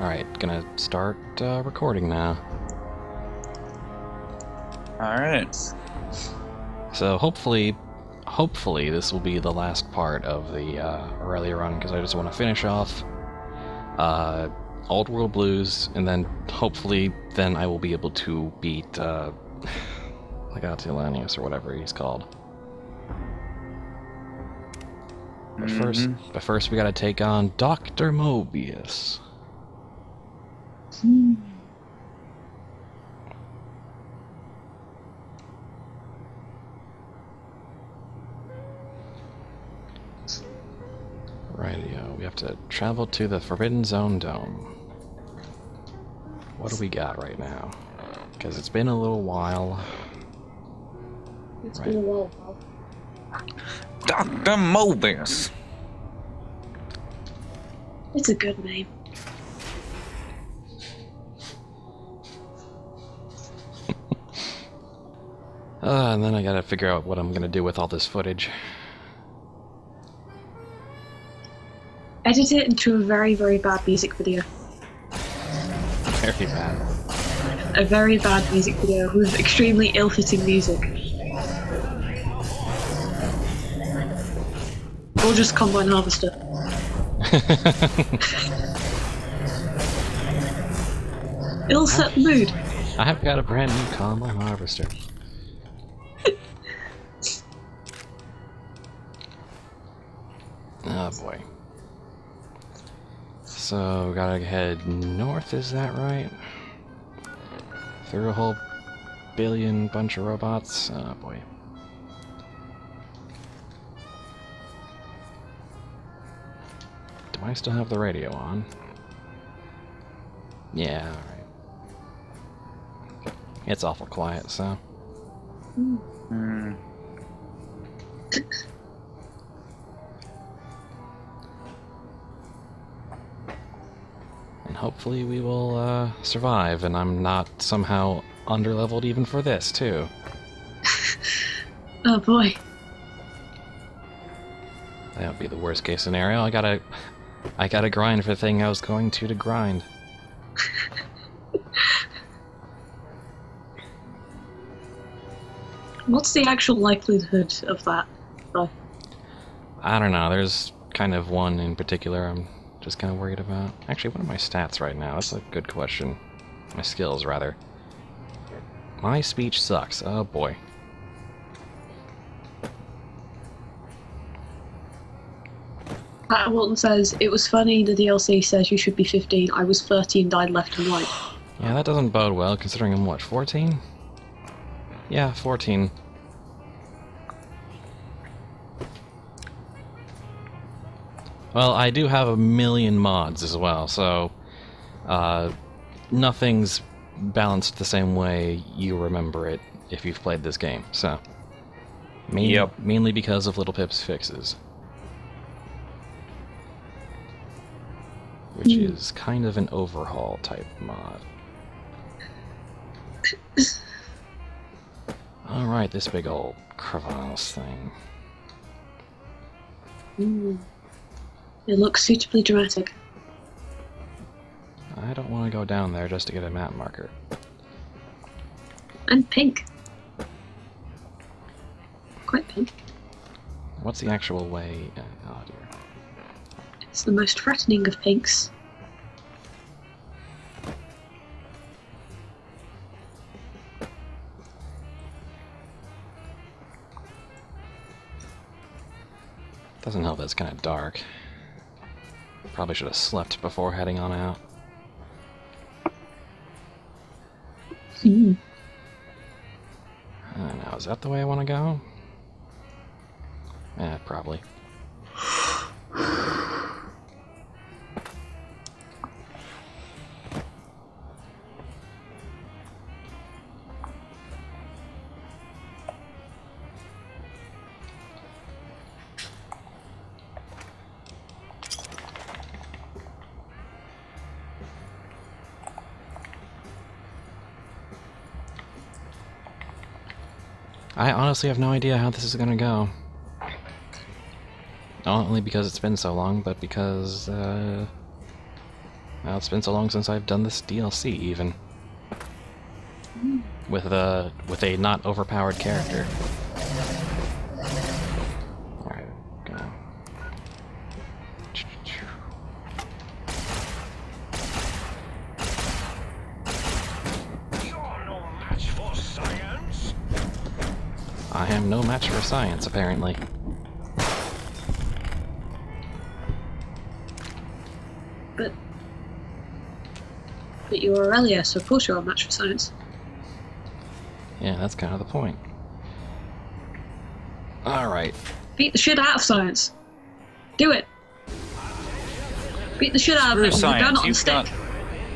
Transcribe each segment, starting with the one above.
Alright, gonna start recording now. Alright. So hopefully this will be the last part of the Aurelia run, because I just want to finish off Old World Blues, and then hopefully then I will be able to beat Legatilanius or whatever he's called. But first we gotta take on Dr. Mobius. Rightio, we have to travel to the Forbidden Zone Dome. What do we got right now? Because it's been a little while. It's been a while. Dr. Mobius! It's a good name. And then I gotta figure out what I'm gonna do with all this footage. Edit it into a very, very bad music video. Very bad. A very bad music video with extremely ill-fitting music. Or just Combine Harvester. It'll set the mood. I've got a brand new Combine Harvester. Oh boy. So, gotta head north, is that right? Through a whole billion bunch of robots? Oh boy. Do I still have the radio on? Yeah, alright. It's awful quiet, so... And hopefully we will survive, and I'm not somehow underleveled even for this, too. Oh boy. That would be the worst case scenario. I gotta grind for the thing I was going to grind. What's the actual likelihood of that, though? I don't know, there's kind of one in particular I'm just kind of worried about. Actually, what are my stats right now? That's a good question. My skills, rather. My speech sucks. Oh boy. Pat Walton says, it was funny, the DLC says you should be 15, I was 30 and died left and right. Yeah, that doesn't bode well, considering I'm, what, 14? Yeah, 14. Well, I do have a million mods as well, so nothing's balanced the same way you remember it if you've played this game, so... Mainly because of Littlepip's fixes. Which is kind of an overhaul type mod. Alright, this big old crevasse thing. It looks suitably dramatic. I don't want to go down there just to get a map marker. And pink. Quite pink. What's the actual way? Oh dear. It's the most threatening of pinks. Doesn't help that it's kind of dark. Probably should have slept before heading on out. I don't know, is that the way I want to go? Eh, probably. I honestly have no idea how this is gonna go. Not only because it's been so long, but because, well, Well, it's been so long since I've done this DLC, even. With a not overpowered character. Alright, go. I am no match for science, apparently. But you're Aurelia, so of course you're a match for science. Yeah, that's kind of the point. Alright. Beat the shit out of science. Do it. Beat the shit out of it. Screw You're down science, on the you've stick. got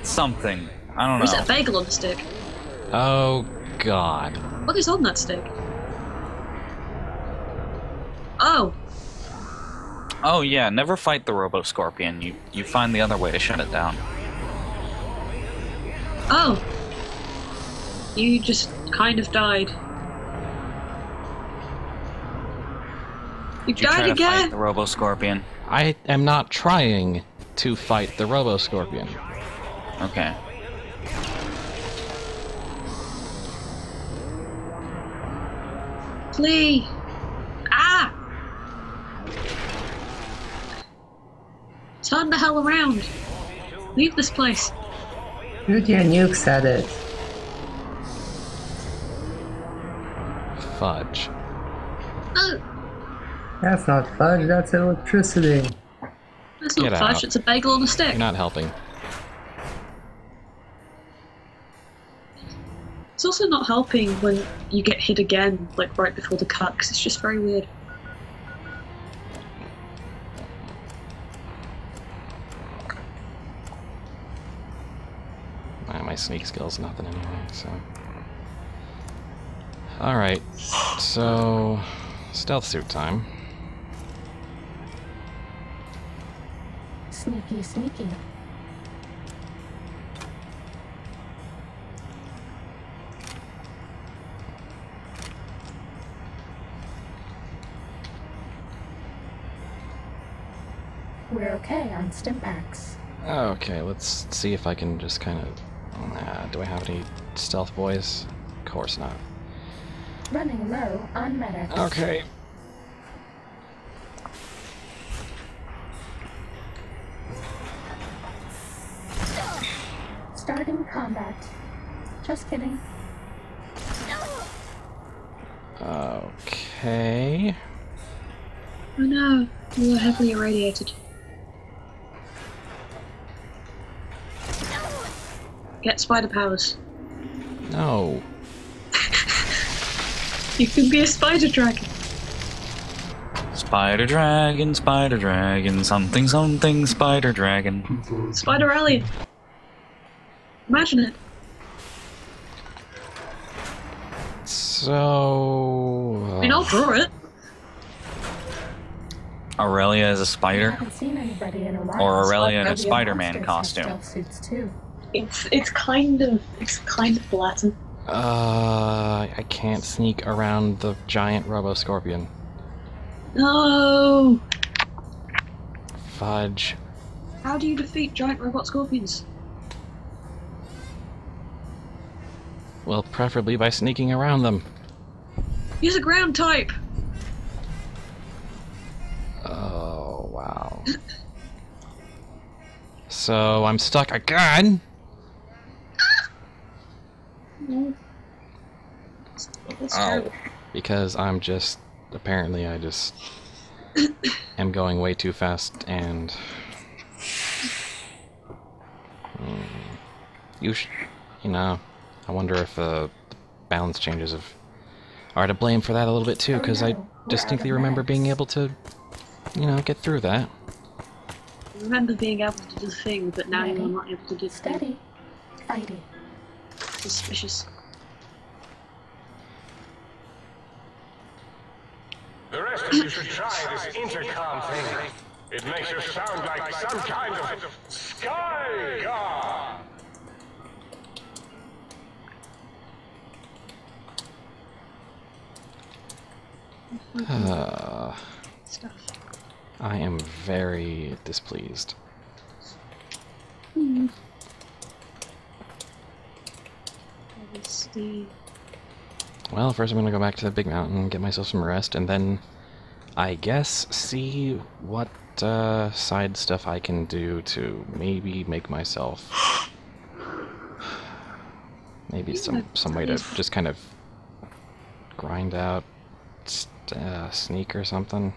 something. I don't Or is know. that bagel on the stick? Oh, God. What is on that stick? Oh. Oh yeah, never fight the Robo-scorpion. You find the other way to shut it down. Oh. You just kind of died. You Did you died try to fight again? the Robo-scorpion? I am not trying to fight the Robo-scorpion. Okay. Flee! Ah! Turn the hell around. Leave this place. Shoot your nukes at it. Fudge. No, That's not fudge, that's electricity. that's not Get fudge, out. it's a bagel on a stick. You're not helping. It's also not helping when you get hit again, like right before the cut, because it's just very weird. My sneak skill's nothing anyway, so... Alright, so... stealth suit time. Sneaky, sneaky. We're okay on stim packs. Okay, let's see if I can just kind of... do I have any stealth boys? Of course not. Running low on medics. Okay. Starting combat. Just kidding. Okay... Oh no, you are heavily irradiated. Get spider powers. No. You can be a spider dragon. Spider dragon, something, something, spider dragon. Spider alien. Imagine it. So... I mean, I'll draw it. Aurelia is a spider? Haven't seen anybody in a while. Or Aurelia in a Maybe Spider-Man monsters have costume? stealth suits too. It's kind of the latter. I can't sneak around the giant Robo-scorpion. No. Fudge. How do you defeat giant robot scorpions? Well, preferably by sneaking around them. Use a ground type. Oh, wow. So, I'm stuck again? No. That's Ow. terrible. Because I'm just... apparently I just... am going way too fast and... you know, I wonder if the balance changes are to blame for that a little bit too, because I distinctly remember being able to, you know, get through that. I remember being able to do the thing, but now you're not able to do the thing. Steady. Fighting. Suspicious. The rest of you should try this intercom thing. It makes you sound like some kind of sky god. Stuff. I am very displeased. Well, first I'm gonna go back to the big mountain, get myself some rest, and then I guess see what side stuff I can do to maybe make myself maybe some way to just kind of grind out sneak or something,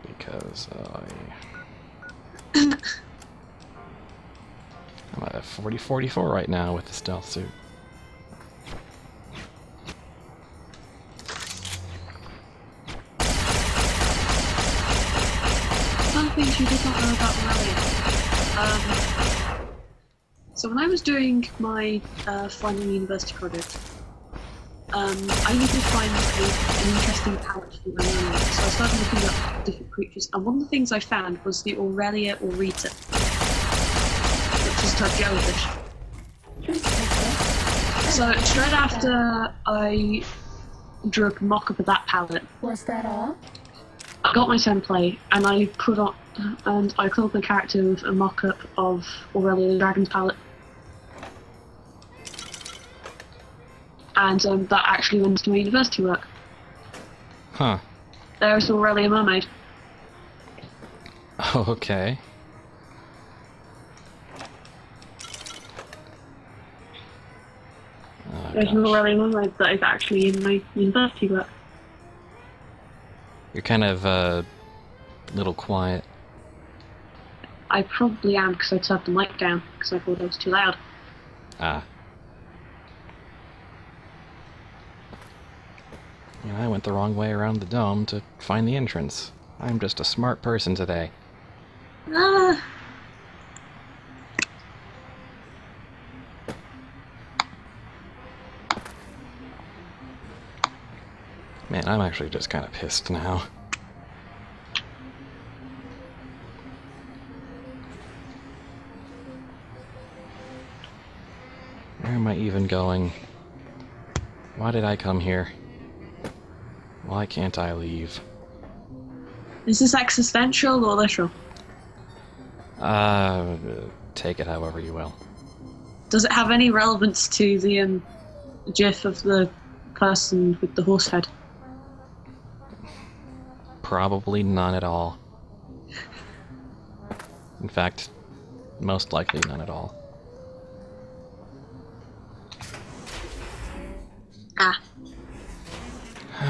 because I'm at 40-44 right now with the stealth suit. Some things you did not know about Aurelia. So when I was doing my final university project, I needed to find an interesting palette for my own, so I started looking up different creatures, and one of the things I found was the Aurelia Aurita, which is type jellyfish. So straight after I drew up a mock-up of that palette, Was that all? I got my template and I put on and I called my character with a mock-up of Aurelia the Dragon's palette. And that actually went to my university work. Huh. There's Aurelia Mermaid. Oh, okay. Oh, There's an gosh. Aurelia Mermaid that is actually in my university work. You're kind of a little quiet. I probably am because I turned the mic down because I thought it was too loud. Ah. Yeah, I went the wrong way around the dome to find the entrance. I'm just a smart person today. Ah. Man, I'm actually just kind of pissed now. Where am I even going? Why did I come here? Why can't I leave? Is this existential or literal? Take it however you will. Does it have any relevance to the gif of the person with the horse head? Probably none at all. In fact, most likely none at all. Ah.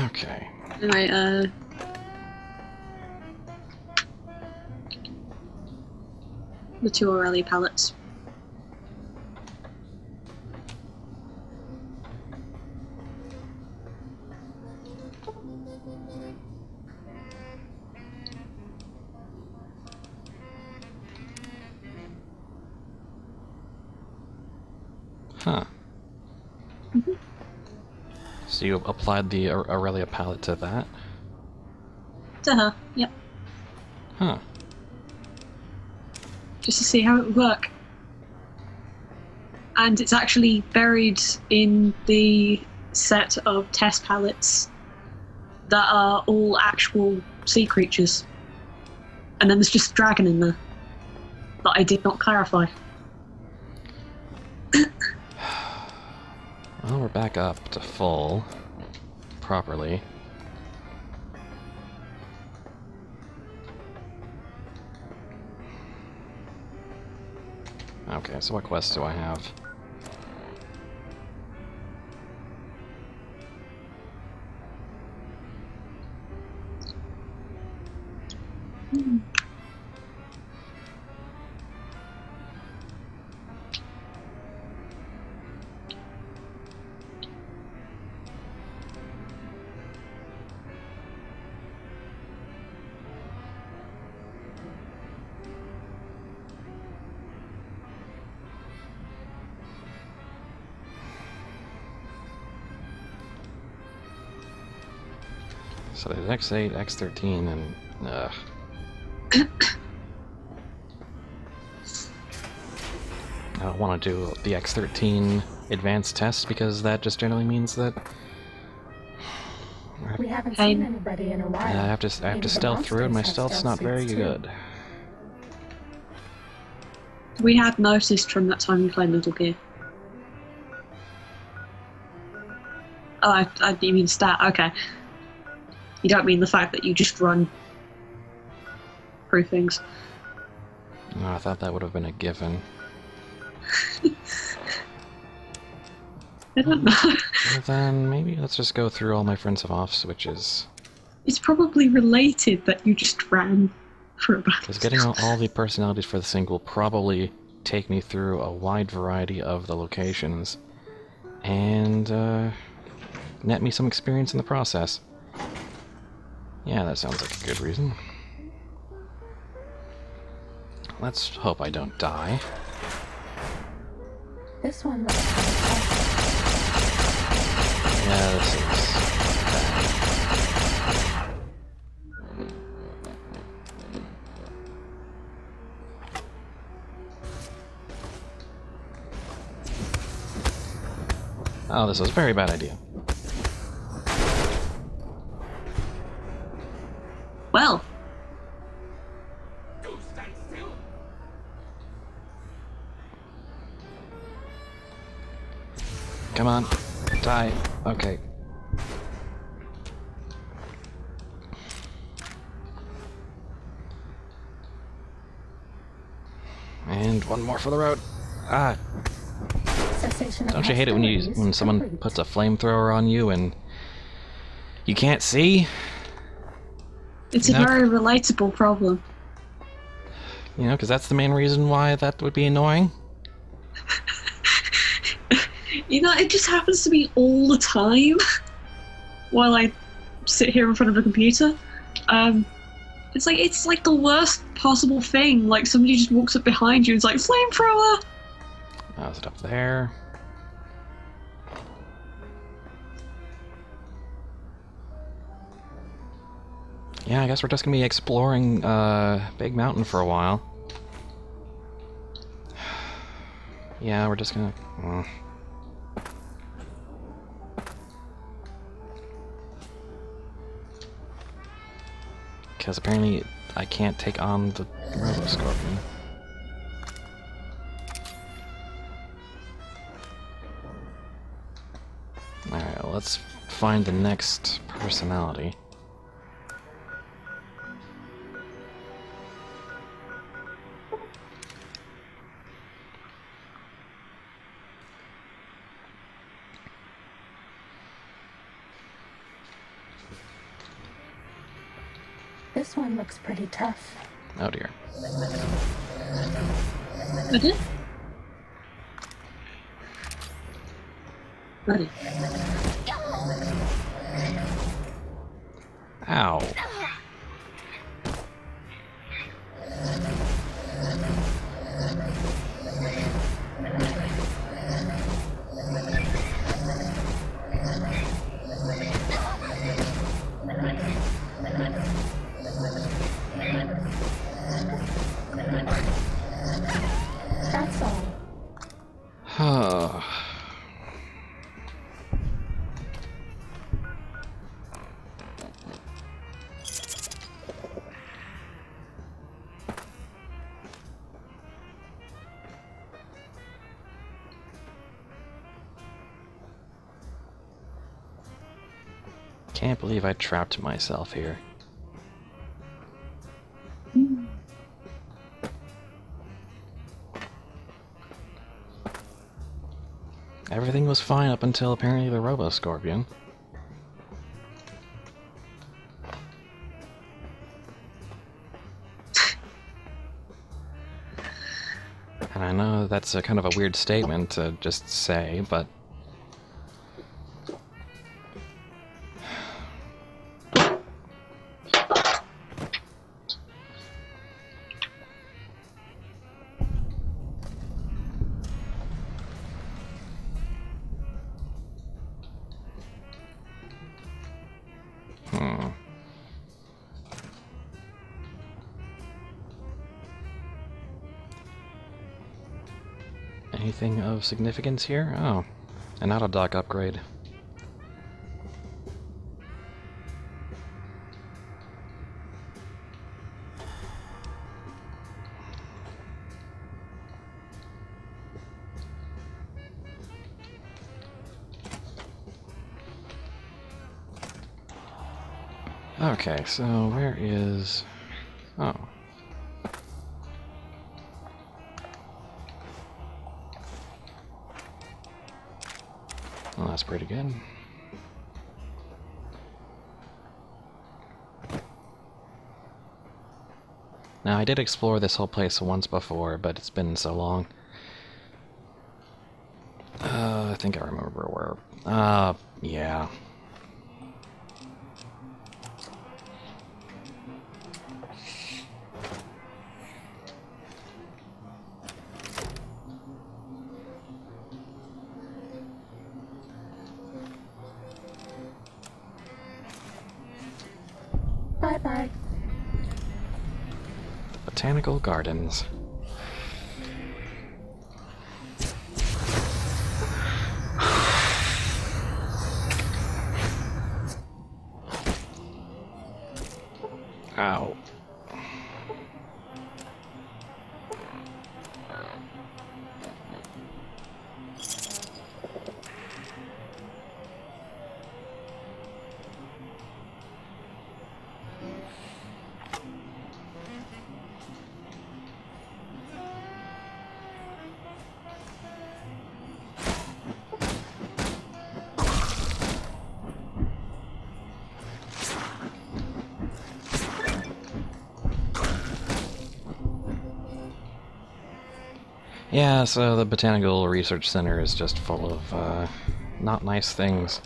Okay. Anyway, the two Aurelia palettes. Huh. So you applied the Aurelia palette to that? To her, yep. Huh. Just to see how it would work. And it's actually buried in the set of test palettes that are all actual sea creatures. And then there's just a dragon in there that I did not clarify. Well, we're back up to full. Properly. Okay, so what quests do I have? So there's X8, X13, and I don't want to do the X13 advanced test because that just generally means that We haven't seen anybody in a while. I have to stealth through it. My stealth's not very good. We had noticed from that time we played Little Gear. Oh, you mean stat, okay. You don't mean the fact that you just run through things. No, I thought that would have been a given. I don't know. Well then, maybe let's just go through all my friends of off switches. It's probably related that you just ran for about... Because getting all the personalities for the sync will probably take me through a wide variety of the locations. And, net me some experience in the process. Yeah, that sounds like a good reason. Let's hope I don't die. This one looks Yeah, this is bad. Oh, this was a very bad idea. Well. Come on, die. Okay. And one more for the road. Ah, cessation of don't you hate it when hostilities someone complete. puts a flamethrower on you and you can't see? It's a No. very relatable problem. You know, because that's the main reason why that would be annoying. You know, it just happens to me all the time while I sit here in front of a computer. It's like the worst possible thing. Like somebody just walks up behind you and is like, flamethrower! Oh, is it up there? Yeah, I guess we're just gonna be exploring Big Mountain for a while. Yeah, we're just gonna... Because apparently I can't take on the Robo-scorpion. Alright, well, let's find the next personality. This one looks pretty tough. Oh dear. Ready? Ready. Ow. That's all. Oh. Can't believe I trapped myself here. Everything was fine up until apparently the Robo-scorpion. And I know that's a kind of a weird statement to just say, but... Anything of significance here? Oh, an auto-dock upgrade. Okay, so where is... Oh. Well, that's pretty good. Now, I did explore this whole place once before, but it's been so long. I think I remember where... yeah. Bye-bye. Botanical Gardens. Ow. Yeah, so the Botanical Research Center is just full of, not nice things.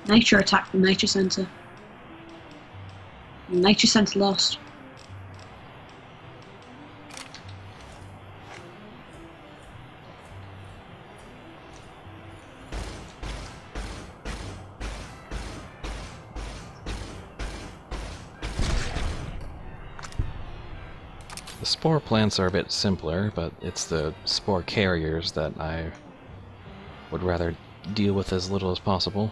Nature attacked the nature center. The nature center lost. The spore plants are a bit simpler, but it's the spore carriers that I would rather deal with as little as possible.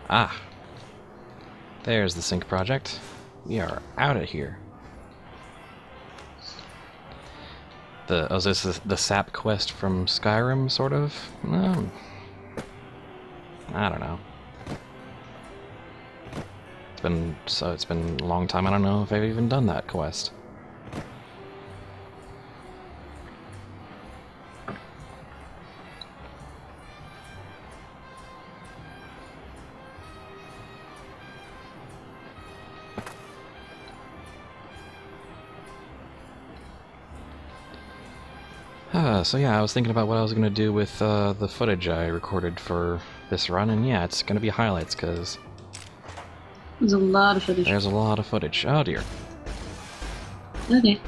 Ah! There's the sync project. We are out of here. Is this the SAP quest from Skyrim, sort of? No. I don't know. It's been a long time. I don't know if I've even done that quest. So yeah, I was thinking about what I was going to do with the footage I recorded for this run, and yeah, it's going to be highlights, because There's a lot of footage. there's a lot of footage. Oh dear. Okay.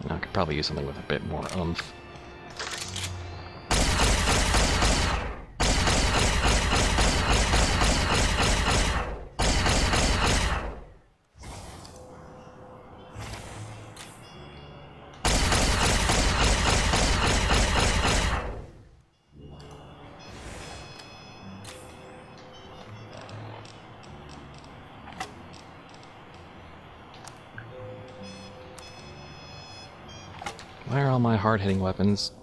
I could probably use something with a bit more oomph. Why are all my hard-hitting weapons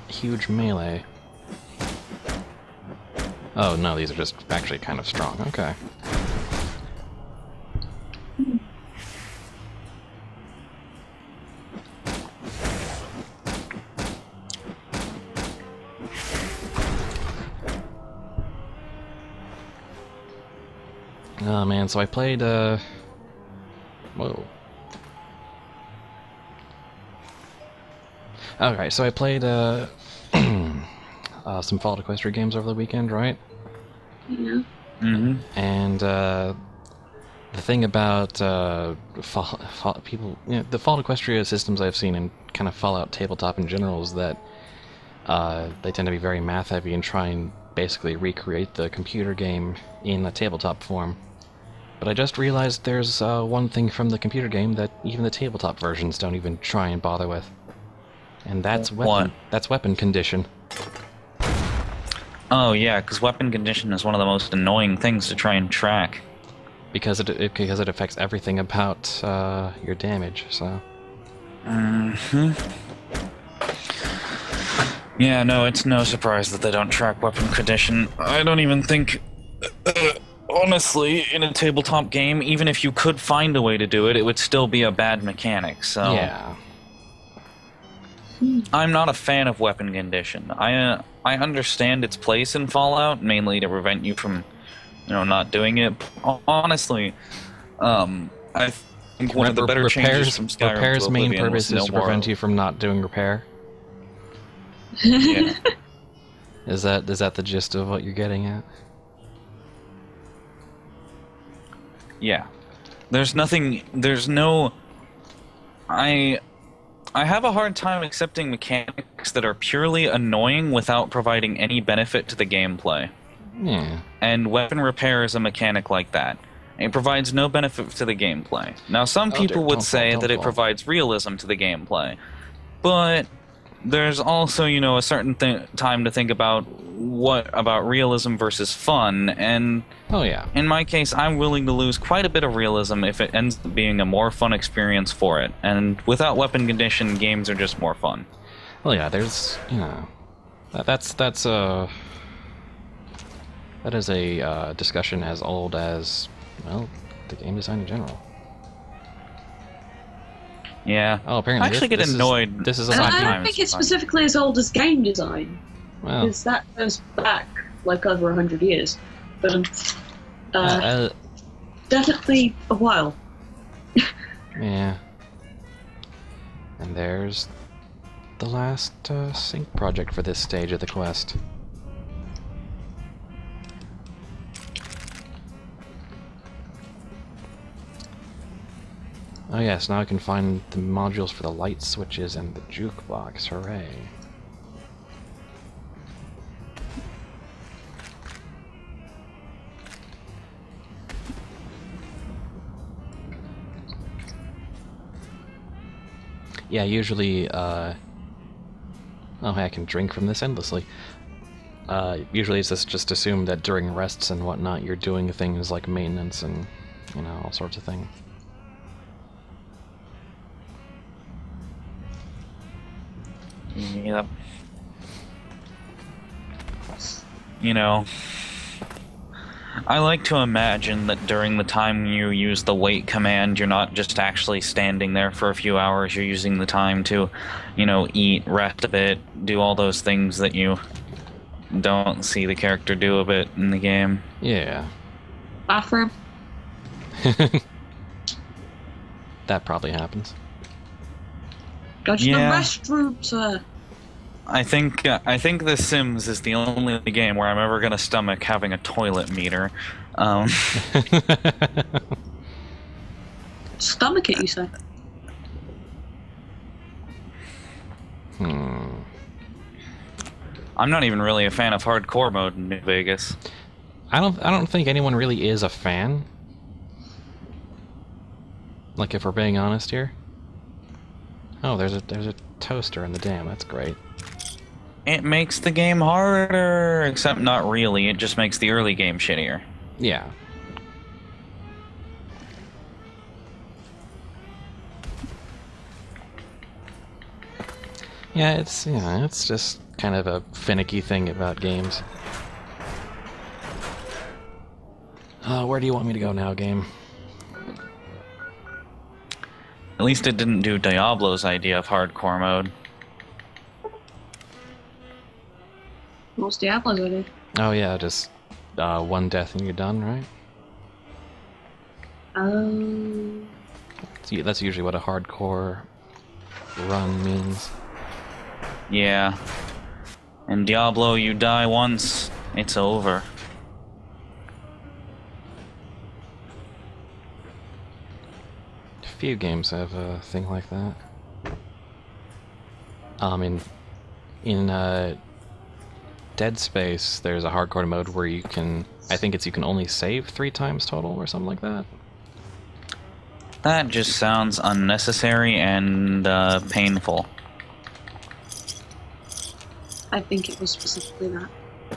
huge melee? Oh no, these are just actually kind of strong. Okay. Oh man, so I played, whoa. Alright, so I played, some Fallout Equestria games over the weekend, right? Yeah. Mm-hmm. And, the thing about, people, you know, the Fallout Equestria systems I've seen in kind of Fallout tabletop in general is that they tend to be very math heavy and try and basically recreate the computer game in a tabletop form. But I just realized there's one thing from the computer game that even the tabletop versions don't even try and bother with. And that's weapon. What? That's weapon condition. Oh yeah, because weapon condition is one of the most annoying things to try and track. Because it affects everything about your damage, so... Yeah, no, it's no surprise that they don't track weapon condition. I don't even think... honestly, in a tabletop game, even if you could find a way to do it, it would still be a bad mechanic, so... Yeah. I'm not a fan of weapon condition. I understand its place in Fallout, mainly to prevent you from, not doing it. Honestly, I think one of the better changes from Skyrim Repair's to main Oblivion purpose was is to no more- prevent you from not doing repair. Yeah. Is that the gist of what you're getting at? Yeah. There's no... I have a hard time accepting mechanics that are purely annoying without providing any benefit to the gameplay. Yeah. And weapon repair is a mechanic like that. It provides no benefit to the gameplay. Now, some people would say that it provides realism to the gameplay, but there's also, a certain time to think about realism versus fun, and Oh yeah. in my case, I'm willing to lose quite a bit of realism if it ends up being a more fun experience for it. And without weapon condition, games are just more fun. Well, yeah. There's that is a discussion as old as the game design in general. Yeah. Oh, apparently I actually get annoyed. This is a And I sometimes. don't think it's specifically as old as game design, Well, because that goes back like over 100 years. But definitely a while. yeah. And there's the last sync project for this stage of the quest. Oh yes, now I can find the modules for the light switches and the jukebox. Hooray. Yeah, usually, oh hey, I can drink from this endlessly. Usually it's just assumed that during rests and whatnot you're doing things like maintenance and, all sorts of things. Yep. I like to imagine that during the time you use the wait command, you're not just actually standing there for a few hours, you're using the time to, eat, rest a bit, do all those things that you don't see the character do a bit in the game. Yeah. Bathroom. That probably happens. Go to Yeah. the restroom, sir. I think The Sims is the only game where I'm ever gonna stomach having a toilet meter. Stomach it, you say? I'm not even really a fan of hardcore mode in New Vegas. I don't think anyone really is a fan. Like, if we're being honest here. Oh, there's a toaster in the dam. That's great. It makes the game harder, except not really. It just makes the early game shittier. Yeah. Yeah, it's just kind of a finicky thing about games. Where do you want me to go now, game? At least it didn't do Diablo's idea of hardcore mode. What's Diablo's idea? Oh yeah, just one death and you're done, right? That's usually what a hardcore run means. Yeah. In Diablo, you die once, it's over. Few games have a thing like that. In In Dead Space, there's a hardcore mode where you can, I think it's you can only save 3 times total or something like that. That just sounds unnecessary and painful. I think it was specifically that.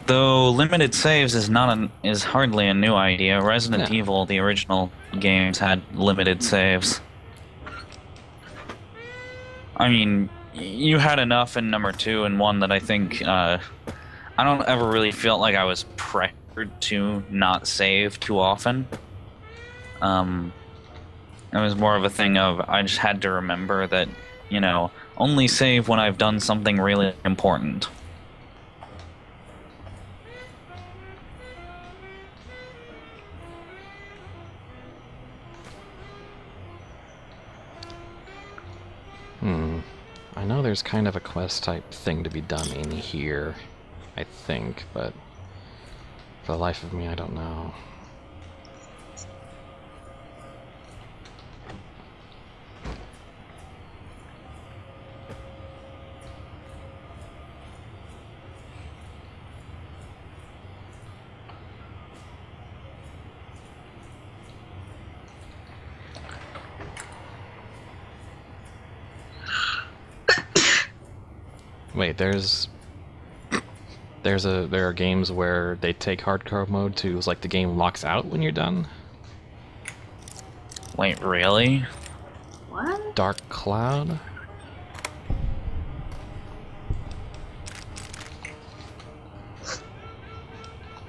Though limited saves is hardly a new idea. Resident Evil, the original games, had limited saves. I mean, you had enough in number 2 and 1 that I think I don't ever really feel like I was pressured to not save too often. It was more of a thing of I just had to remember that, you know, only save when I've done something really important. I know there's kind of a quest type thing to be done in here, I think, but for the life of me, I don't know. Wait, there are games where they take hardcore mode to, like, the game locks out when you're done? Wait, really? What? Dark Cloud?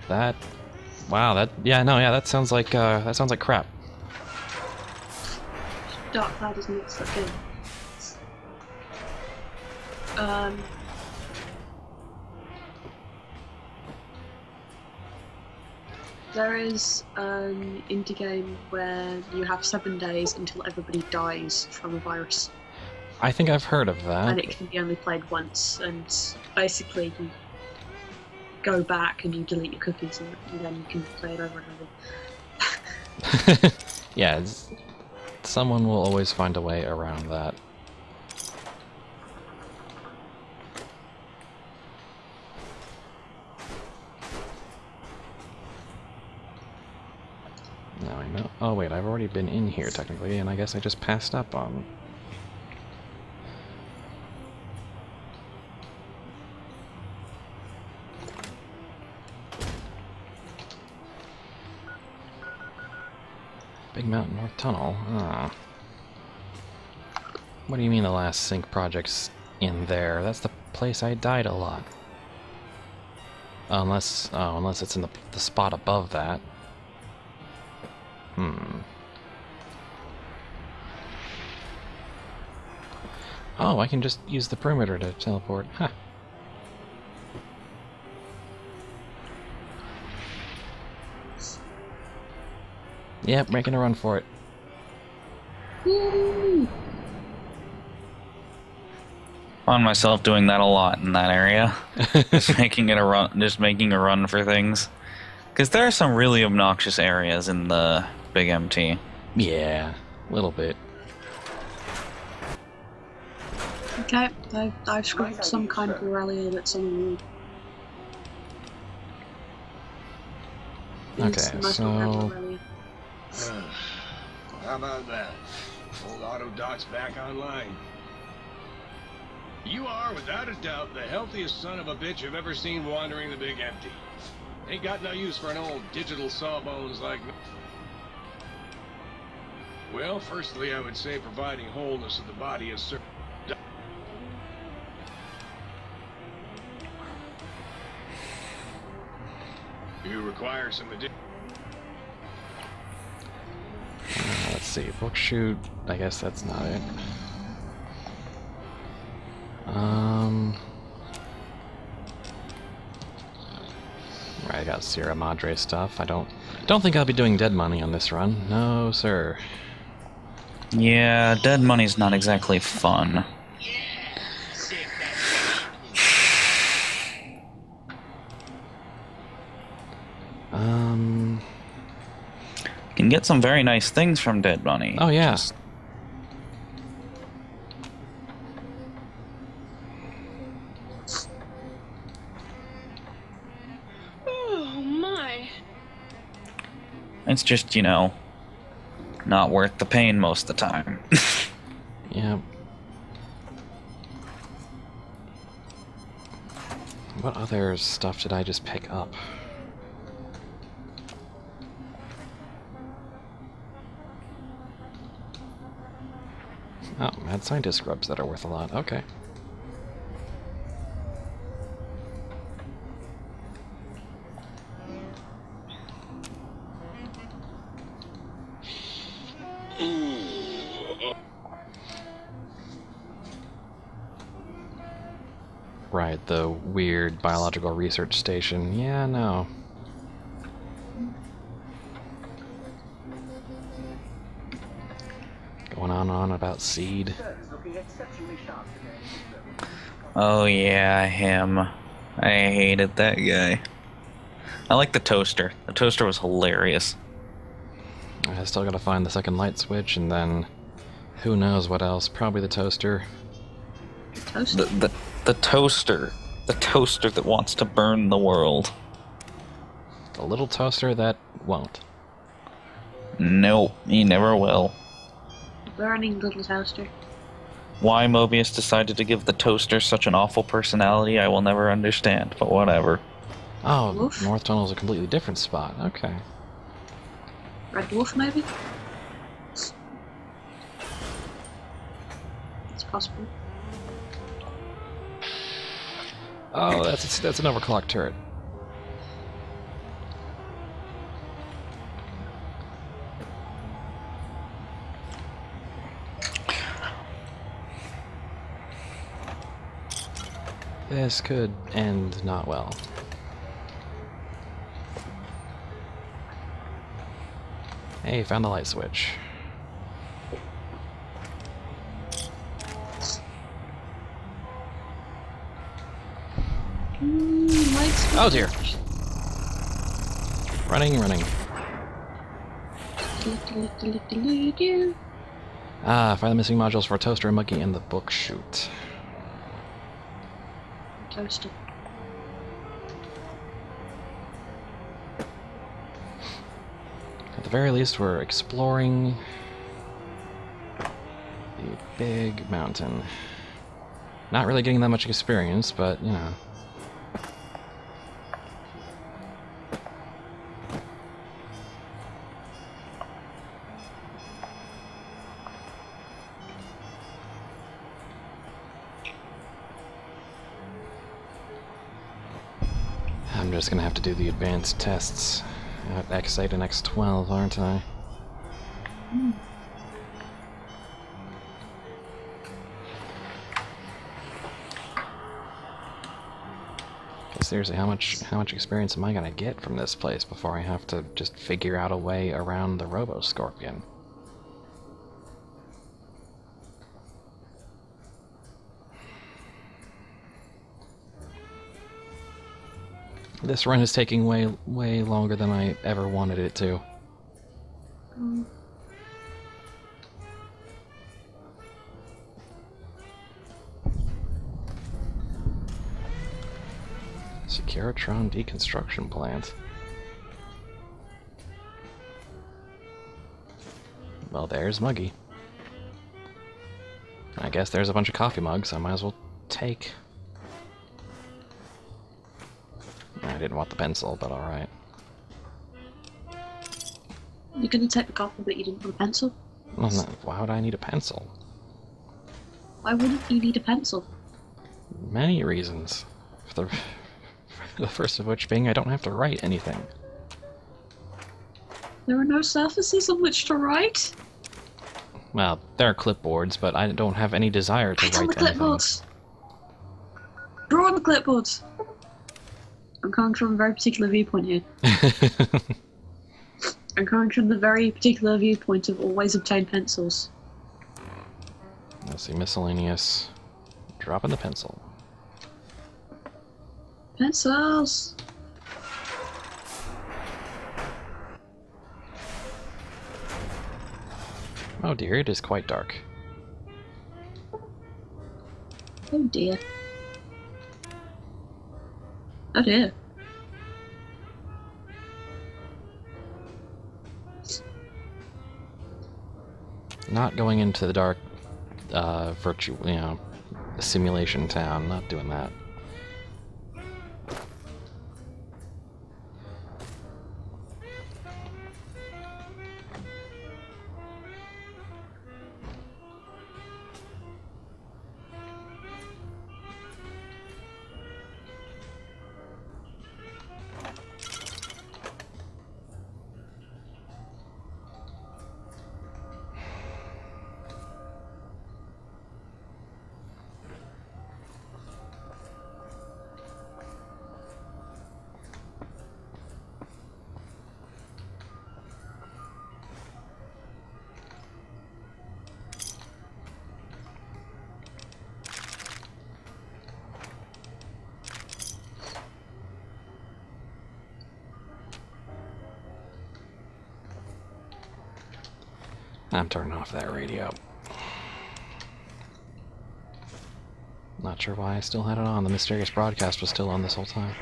That... Wow, that... Yeah, no, yeah, that sounds like crap. Dark Cloud is not stuck in. There is an indie game where you have 7 days until everybody dies from a virus. I think I've heard of that. And it can be only played once, and basically you go back and you delete your cookies and then you can play it over and over. Yeah, someone will always find a way around that. Now I know. Oh wait, I've already been in here technically, and I guess I just passed up on. Big Mountain North Tunnel. Ah. What do you mean the last sync project's in there? That's the place I died a lot. Unless it's in the spot above that. Oh, I can just use the perimeter to teleport. Huh. Yep, making a run for it. Found myself doing that a lot in that area. just making a run for things. Because there are some really obnoxious areas in the Big MT. Yeah, a little bit. Okay, I've scripted some kind of Aurelia that's on the wall. Okay, so... How about that? Old Autodot's back online. You are, without a doubt, the healthiest son of a bitch I've ever seen wandering the Big Empty. Ain't got no use for an old digital sawbones like me. Well, firstly, I would say providing wholeness of the body is certain. You require some additional. Let's see, book shoot. I guess that's not it. Right, I got Sierra Madre stuff. I don't think I'll be doing Dead Money on this run. No, sir. Yeah, Dead Money's not exactly fun. You can get some very nice things from Dead Money. Oh yeah. It's just, you know, not worth the pain most of the time. Yeah. What other stuff did I just pick up? Oh, mad scientist grubs that are worth a lot. Okay. Right, the weird biological research station. Yeah, no. Going on about seed. Oh yeah, him. I hated that guy. I like the toaster. The toaster was hilarious. I still gotta find the second light switch, and then who knows what else. Probably the toaster. Toaster? The toaster. The toaster that wants to burn the world. The little toaster that won't. Nope, he never will. Burning little toaster. Why Mobius decided to give the toaster such an awful personality, I will never understand, but whatever. Oh, Wolf? North Tunnel's a completely different spot. Okay. Red Wolf, maybe? It's possible. Oh, that's an overclocked turret. This could end not well. Hey, found the light switch. Lights. Oh dear. Running. Ah, find the missing modules for Toaster and Monkey in the book chute. Toaster. At the very least, we're exploring the big mountain. Not really getting that much experience, but, you know. I'm just gonna have to do the advanced tests at X8 and X12, aren't I? Seriously, how much experience am I gonna get from this place before I have to just figure out a way around the Robo-scorpion? This run is taking way longer than I ever wanted it to. Securitron deconstruction plant. Well, there's Muggy. I guess there's a bunch of coffee mugs I might as well take. I didn't want the pencil, but alright. You're gonna take the coffee, but you didn't want a pencil? Well, no, why would I need a pencil? Why wouldn't you need a pencil? Many reasons. The first of which being I don't have to write anything. There are no surfaces on which to write? Well, there are clipboards, but I don't have any desire to Write on the write anything. clipboards! Draw on the clipboards! I'm coming from a very particular viewpoint here. I'm coming from the very particular viewpoint of always obtain pencils. Let's see, miscellaneous. Drop in the pencil. Pencils! Oh dear, it is quite dark. Oh dear. Oh dear. Not going into the dark, simulation town. Not doing that. I'm turning off that radio. Not sure why I still had it on. The mysterious broadcast was still on this whole time.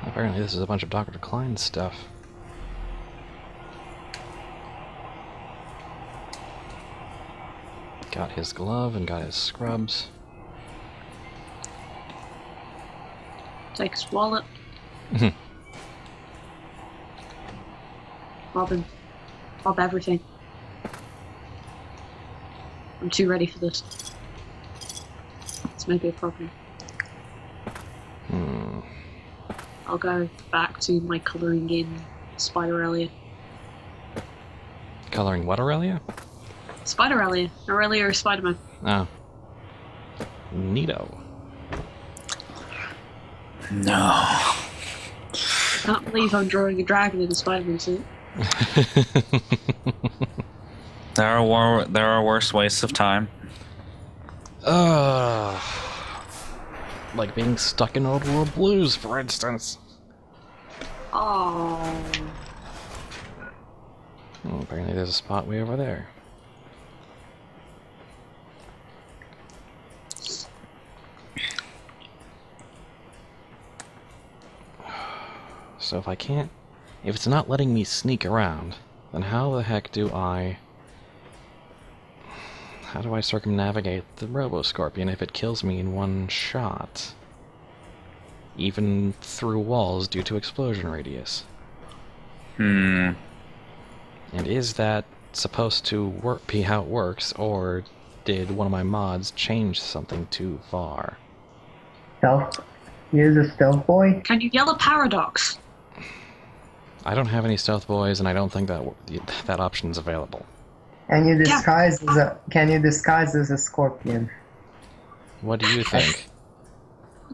Apparently this is a bunch of Dr. Klein's stuff. Got his glove and got his scrubs. Take his wallet. Rob him. Rob everything. I'm too ready for this. This may be a problem. I'll go back to my colouring in Aurelia. Coloring what Aurelia? Aurelia. Aurelia or Spider-Man. Oh. Neato. No. Can't believe I'm drawing a dragon in a Spider-Man suit. There are worse wastes of time. Like being stuck in Old World Blues, for instance. Oh. Oh, apparently there's a spot way over there. So if it's not letting me sneak around, then how the heck do I circumnavigate the Robo-scorpion if it kills me in one shot? Even through walls due to explosion radius. And is that supposed to be how it works, or did one of my mods change something too far? Stealth? Use a stealth boy? Can you yell a paradox? I don't have any stealth boys, and I don't think that option's available. And you disguise can you disguise as a scorpion? What do you think?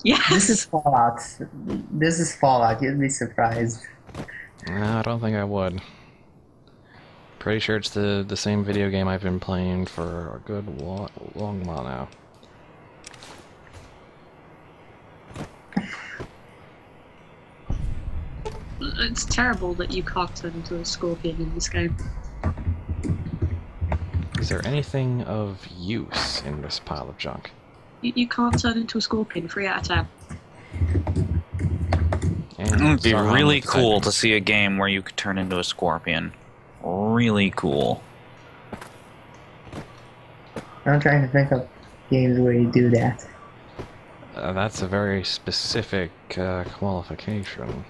Yes. This is Fallout. This is Fallout. You'd be surprised. I don't think I would. Pretty sure it's the same video game I've been playing for a good long while now. It's terrible that you can't turn into a scorpion in this game. Is there anything of use in this pile of junk? You can't turn into a scorpion, 3 out of 10. It would be really cool to see a game where you could turn into a scorpion. Really cool. I'm trying to think of games where you do that. That's a very specific qualification.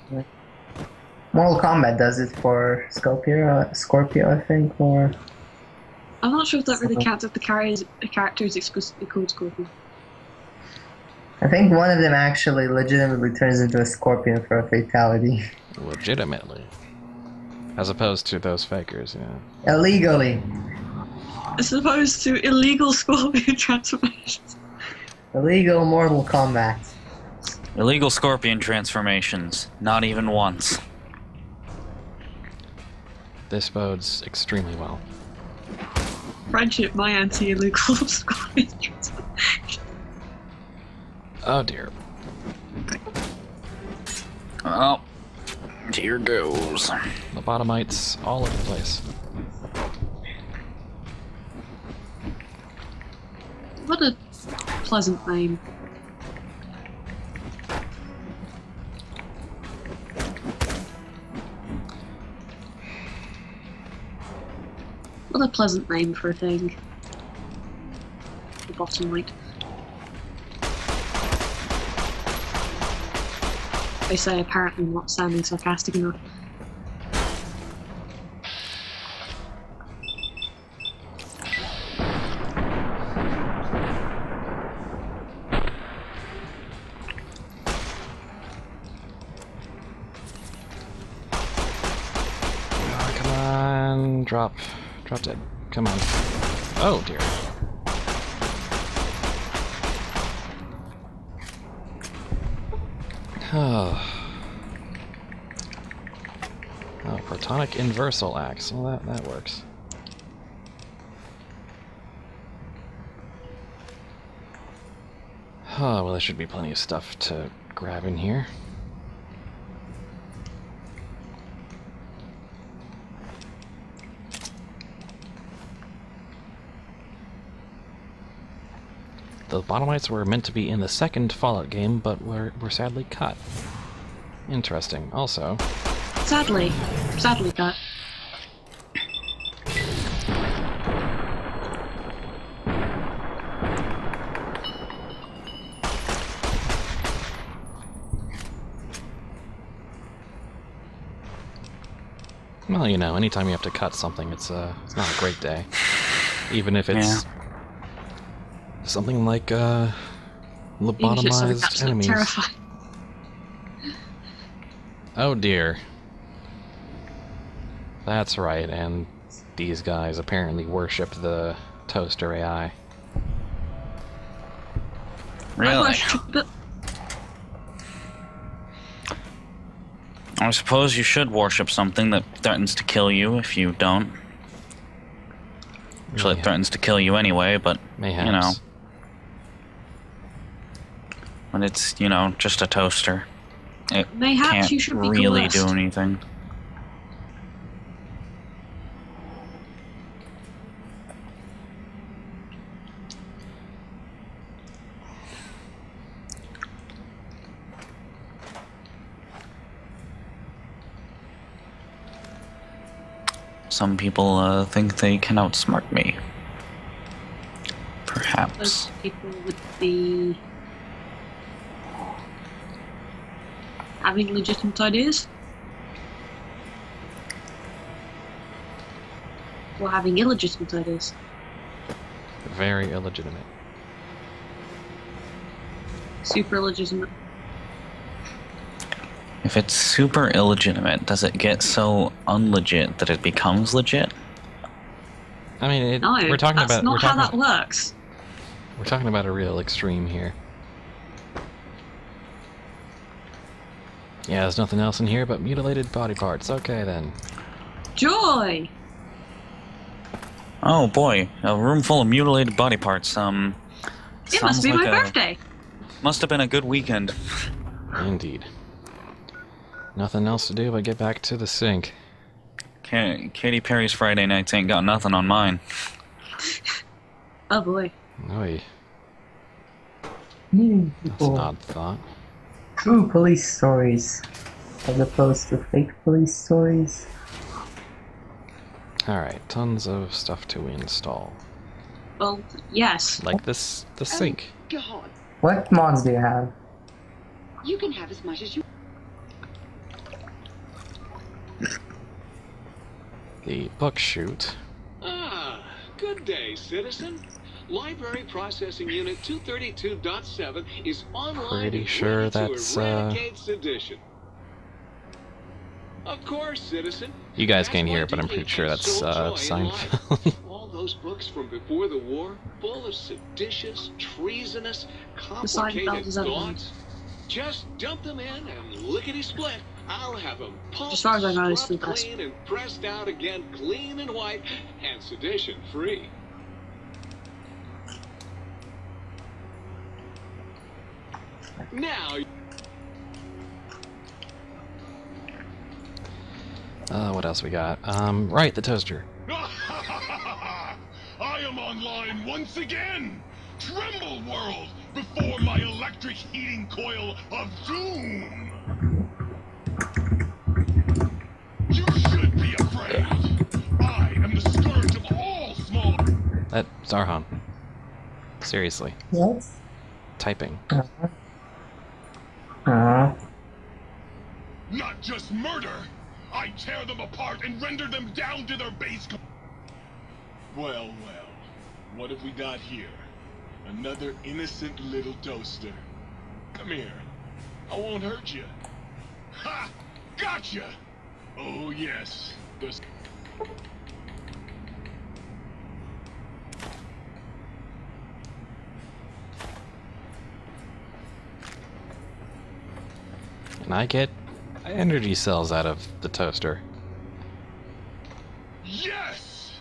Mortal Kombat does it for Scorpio, I think, or... I'm not sure if that really counts if the character is explicitly called Scorpion. I think one of them actually legitimately turns into a scorpion for a fatality. Legitimately. As opposed to those fakers, yeah. Illegally. As opposed to illegal scorpion transformations. Illegal Mortal Kombat. Illegal scorpion transformations. Not even once. This bodes extremely well. Friendship, my anti-illegal scorpion transformation. Oh dear. Oh, here goes. Lobotomites all over the place. What a pleasant name. What a pleasant name for a thing. The bottom right. They say apparently not sounding sarcastic enough. Drop dead. Come on. Oh dear. Oh, protonic inversal axe. Well, that works. Oh, well, there should be plenty of stuff to grab in here. The bottomites were meant to be in the second Fallout game, but were sadly cut. Interesting. Also... Sadly cut. Well, you know, anytime you have to cut something, it's not a great day. Even if it's... Yeah. Something like, lobotomized enemies. Terrifying. Oh dear. That's right, and these guys apparently worship the toaster AI. Really? I suppose you should worship something that threatens to kill you if you don't. Actually, it threatens to kill you anyway, but, Mayhaps. You know. When it's, you know, just a toaster. It Mayhaps can't you should be really coerced. do anything. Some people think they can outsmart me. Perhaps. Those people with the... having legitimate ideas? Or having illegitimate ideas? Very illegitimate. Super illegitimate. If it's super illegitimate, does it get so unlegit that it becomes legit? I mean, No, we're talking that's about... not how that works. We're talking about a real extreme here. Yeah, there's nothing else in here but mutilated body parts. Okay, then. Joy! Oh boy, a room full of mutilated body parts. It must be my birthday! Must have been a good weekend. Indeed. Nothing else to do but get back to the sink. Katy Perry's Friday nights ain't got nothing on mine. Oh boy. Oy. That's an odd thought. True police stories, as opposed to fake police stories. Alright, tons of stuff to install. Well, yes. Like the sink. God, What mods do you have? you can have as much as you... The book chute. Ah, good day, citizen. Library Processing Unit 232.7 is online. Pretty and sure ready to that's, eradicate sedition. Of course, citizen. You guys That's can't hear why it, but I'm DE pretty sure has that's, so joy in Seinfeld. life. All those books from before the war, full of seditious, treasonous, complicated Seinfeld is everything. thoughts. Just dump them in and lickety-split. I'll have them pumped, As far as I know, it's scrubbed the best. clean, and pressed out again clean and white and sedition-free. Now... What else we got? Right, the toaster. I am online once again! Tremble, world, before my electric heating coil of doom! You should be afraid! I am the scourge of all small... That Zarhan. Seriously. What? Typing. Not just murder! I tear them apart and render them down to their base... Well, well. What have we got here? Another innocent little toaster. Come here. I won't hurt you. Ha! Gotcha! Oh, yes. There's... And I get energy cells out of the toaster. Yes!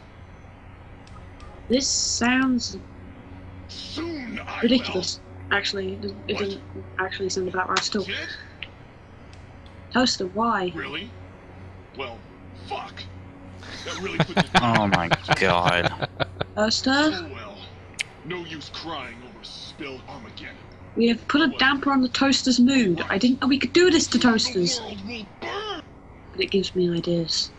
This sounds Soon I ridiculous. Actually, it doesn't actually sound about right still. Kid? Toaster, why? Really? Well, fuck. That really puts it... Oh my god. Toaster? Oh well. No use crying over spilled Armageddon. We have put a damper on the toaster's mood. I didn't know we could do this to toasters. The world will burn! But it gives me ideas.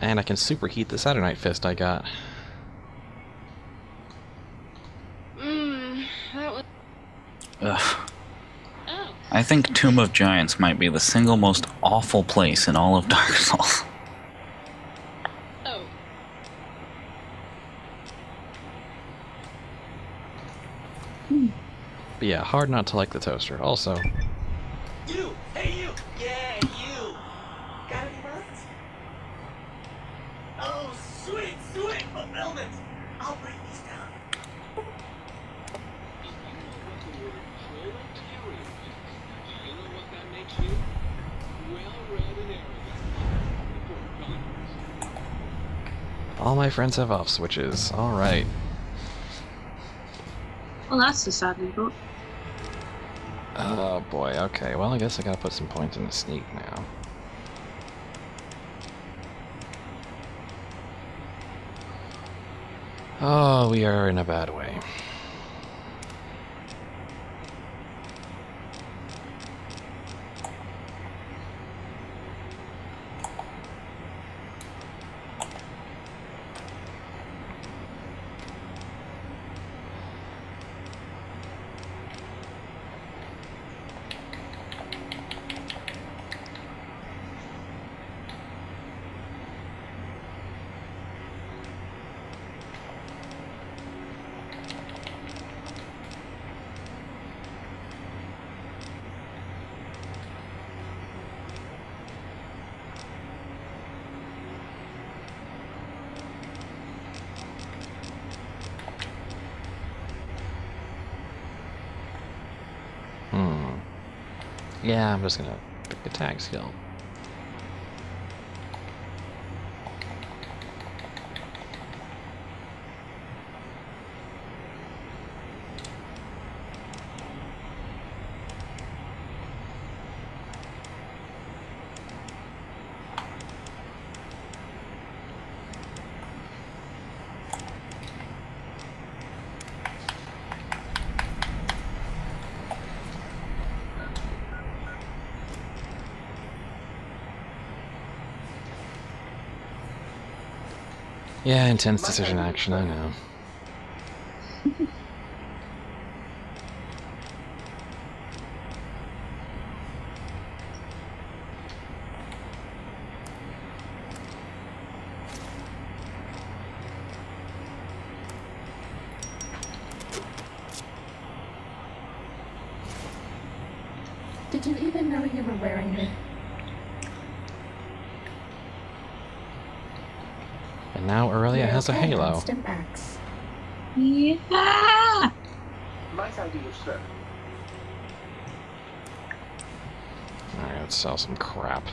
And I can superheat the Saturnite fist I got. That was... Ugh. Oh. I think Tomb of Giants might be the single most awful place in all of Dark Souls. Oh. But yeah, hard not to like the toaster. Also, You! Hey you! Yeah, you! Got any bugs? Oh, sweet, sweet fulfillment! I'll break these down. Do you know what the word proletarian is? Do you know what that makes you? Well-read and arrogant. Before Congress. all my friends have off switches. Alright. Well, that's the sad thought. Oh boy, okay. Well, I guess I gotta put some points in the sneak now. Oh, we are in a bad way. Yeah, I'm just gonna pick the tag skill. Yeah, intense decision action, I know. Did you even know you were wearing it? And now Aurelia has a halo. Constant packs. Yeah! Nice idea, sir. Alright, let's sell some crap.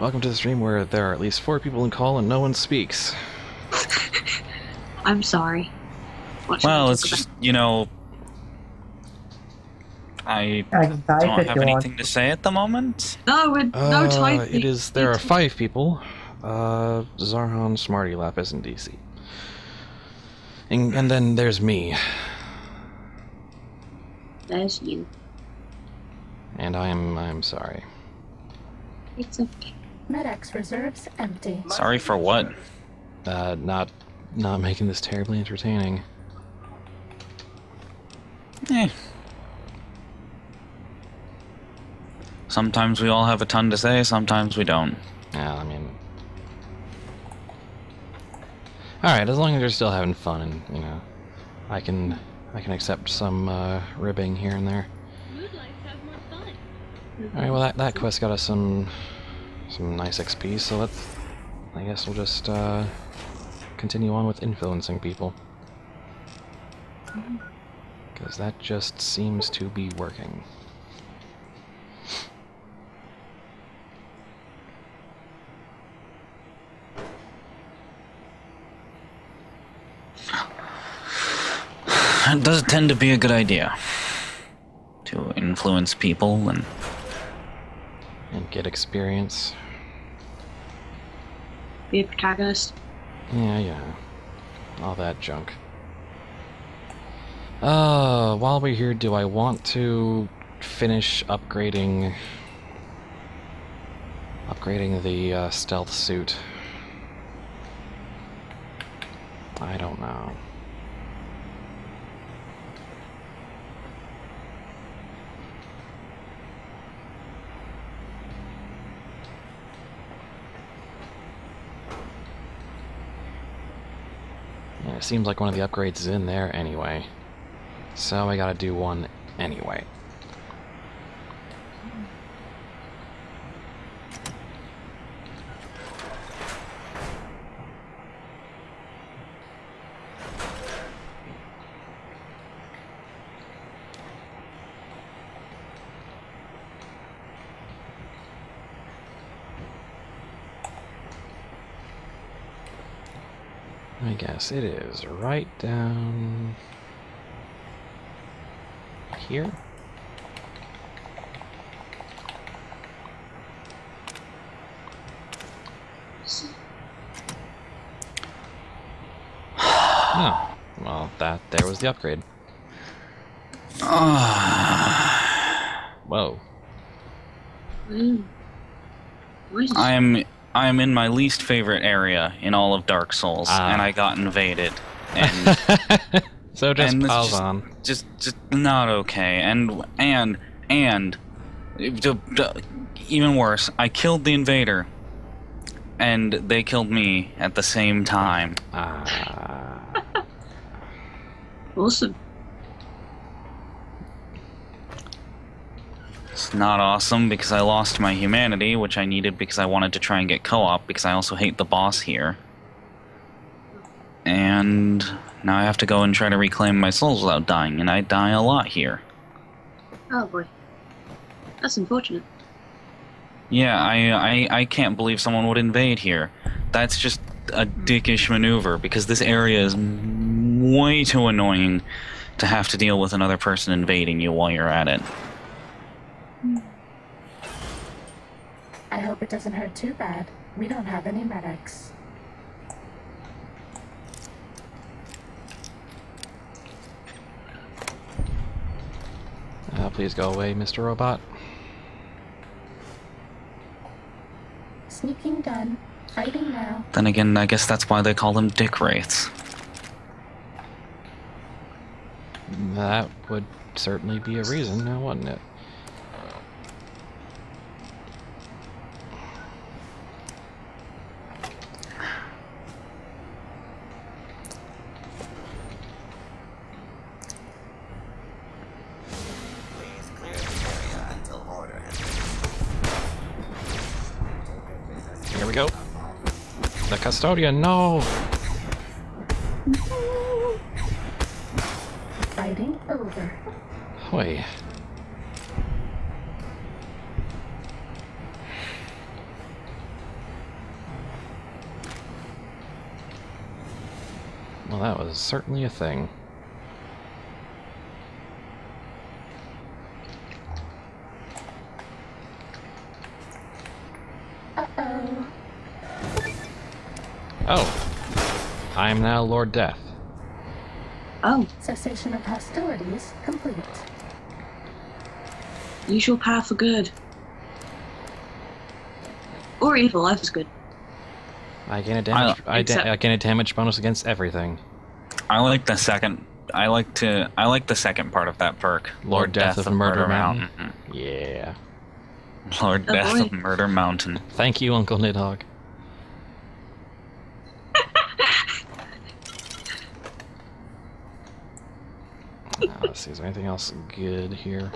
Welcome to the stream where there are at least 4 people in call and no one speaks. I'm sorry. Well, it's just, you know, I don't have anything to say at the moment. No, no time. It is. There are 5 people. Zarhan, Smarty, Lapis, and DC. And then there's me. There's you. And I'm sorry. It's okay. Medex reserves empty. Sorry for what? Not making this terribly entertaining. Sometimes we all have a ton to say, sometimes we don't. Yeah, I mean... Alright, as long as you're still having fun and, you know, I can accept some ribbing here and there. Would like to have more fun. Alright, well that quest got us some nice XP, so I guess we'll just continue on with influencing people. Because that just seems to be working. It does tend to be a good idea to influence people and get experience. Be a protagonist. Yeah. All that junk. While we're here, do I want to finish upgrading the stealth suit? I don't know. Yeah, it seems like one of the upgrades is in there anyway. So I gotta do one anyway. I guess it is right down here. Oh, well, there was the upgrade. Whoa. I am in my least favorite area in all of Dark Souls, and I got invaded. And so just and pause on. Just not okay. And even worse, I killed the invader, and they killed me at the same time. Awesome. It's not awesome because I lost my humanity, which I needed because I wanted to try and get co-op, because I also hate the boss here. And now I have to go and try to reclaim my souls without dying, and I die a lot here. Oh boy. That's unfortunate. Yeah, I can't believe someone would invade here. That's just a dickish maneuver, because this area is way too annoying to have to deal with another person invading you while you're at it. I hope it doesn't hurt too bad. We don't have any medics. Please go away, Mr. Robot. Sneaking done. Fighting now. Then again, I guess that's why they call them dick wraiths. That would certainly be a reason, now wouldn't it? Here we go. The custodian, no! Fighting over. Hoy. Well, that was certainly a thing. Uh-oh. Oh. I am now Lord Death. Oh, Cessation of hostilities complete. use your power for good. Or evil, life is good. I gain a damage. I gain a damage bonus against everything. I like the second. I like the second part of that perk. Lord Death of Murder Mountain. Yeah. Lord Oh, Death boy. of Murder Mountain. Thank you, Uncle Nidhogg. Let's see, is there anything else good here?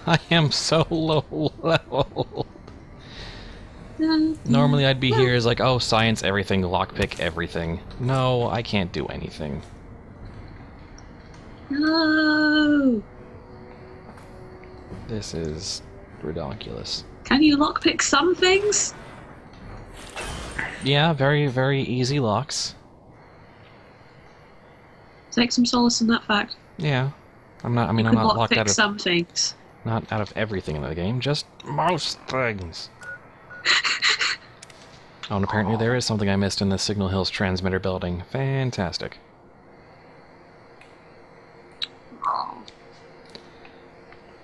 I am so low level. Normally I'd be here as like, oh, science everything, lockpick everything. No, I can't do anything. No! This is ridiculous. Can you lockpick some things? Yeah, very, very easy locks. Take some solace in that fact. Yeah. I'm not You I'm could not locked lockpick out of some things. not out of everything in the game, just most things. Oh, and apparently there is something I missed in the Signal Hills transmitter building. Fantastic.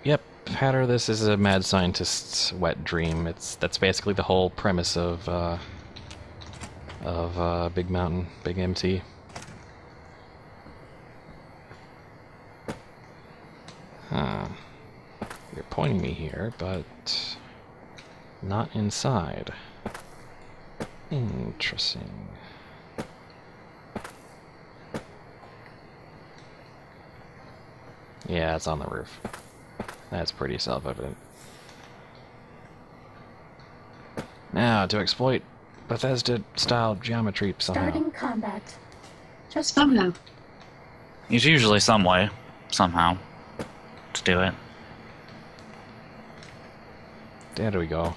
Yep, Hatter, this is a mad scientist's wet dream. That's basically the whole premise of Big Mountain, Big MT. Huh. You're pointing me here, but not inside. Interesting. Yeah, it's on the roof. That's pretty self-evident. Now, to exploit Bethesda-style geometry somehow. Starting combat. Just Somehow. There's usually some way, somehow, to do it. There we go.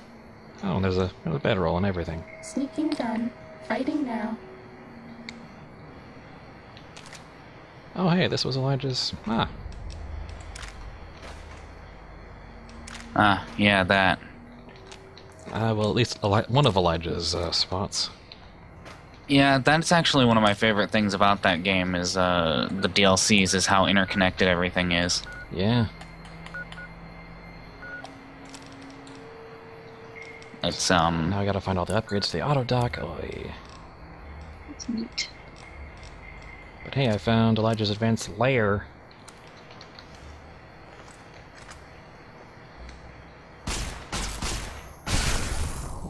Oh, there's a bedroll and everything. sneaking done. Fighting now. Oh, hey, this was Elijah's... Ah. Ah, yeah, that. Well, at least one of Elijah's spots. Yeah, that's actually one of my favorite things about that game is the DLCs, is how interconnected everything is. Yeah. It's, Now I gotta find all the upgrades to the auto dock. Oy. That's neat. But hey, I found Elijah's advanced lair.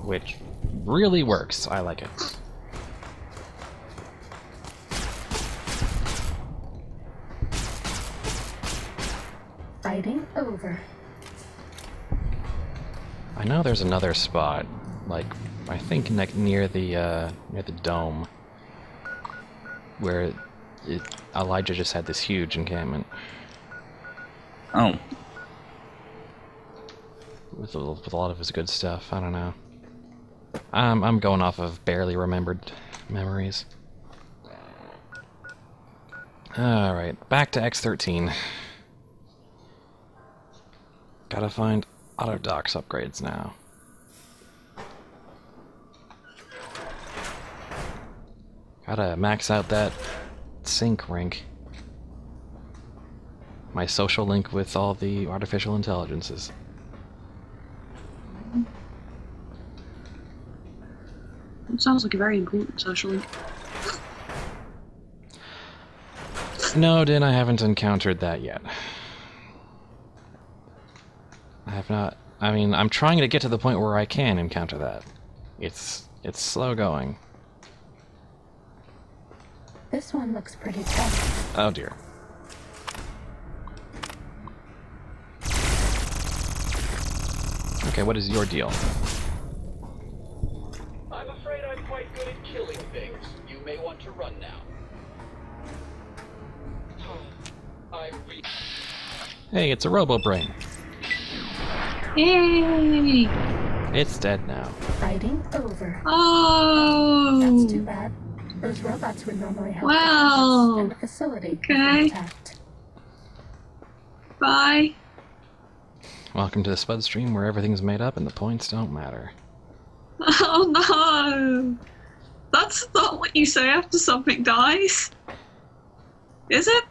Which really works. I like it. Fighting over. I know there's another spot, like I think near the dome, where Elijah just had this huge encampment. oh, With a lot of his good stuff. I don't know. I'm going off of barely remembered memories. Alright, back to X13. Gotta find auto docks upgrades now. Gotta max out that sync rink. My social link with all the artificial intelligences. It sounds like a very important social link. No, Din, I haven't encountered that yet. I have not. I mean, I'm trying to get to the point where I can encounter that. It's slow going. This one looks pretty tough. Oh dear. Okay, what is your deal? I'm afraid I'm quite good at killing things. You may want to run now. Hey, it's a Robo-brain. Yay! It's dead now. Fighting over. Oh. That's too bad. Those robots would normally help Well, and the facility okay. intact. Bye. Welcome to the Spud stream where everything's made up and the points don't matter. Oh no! That's not what you say after something dies. Is it?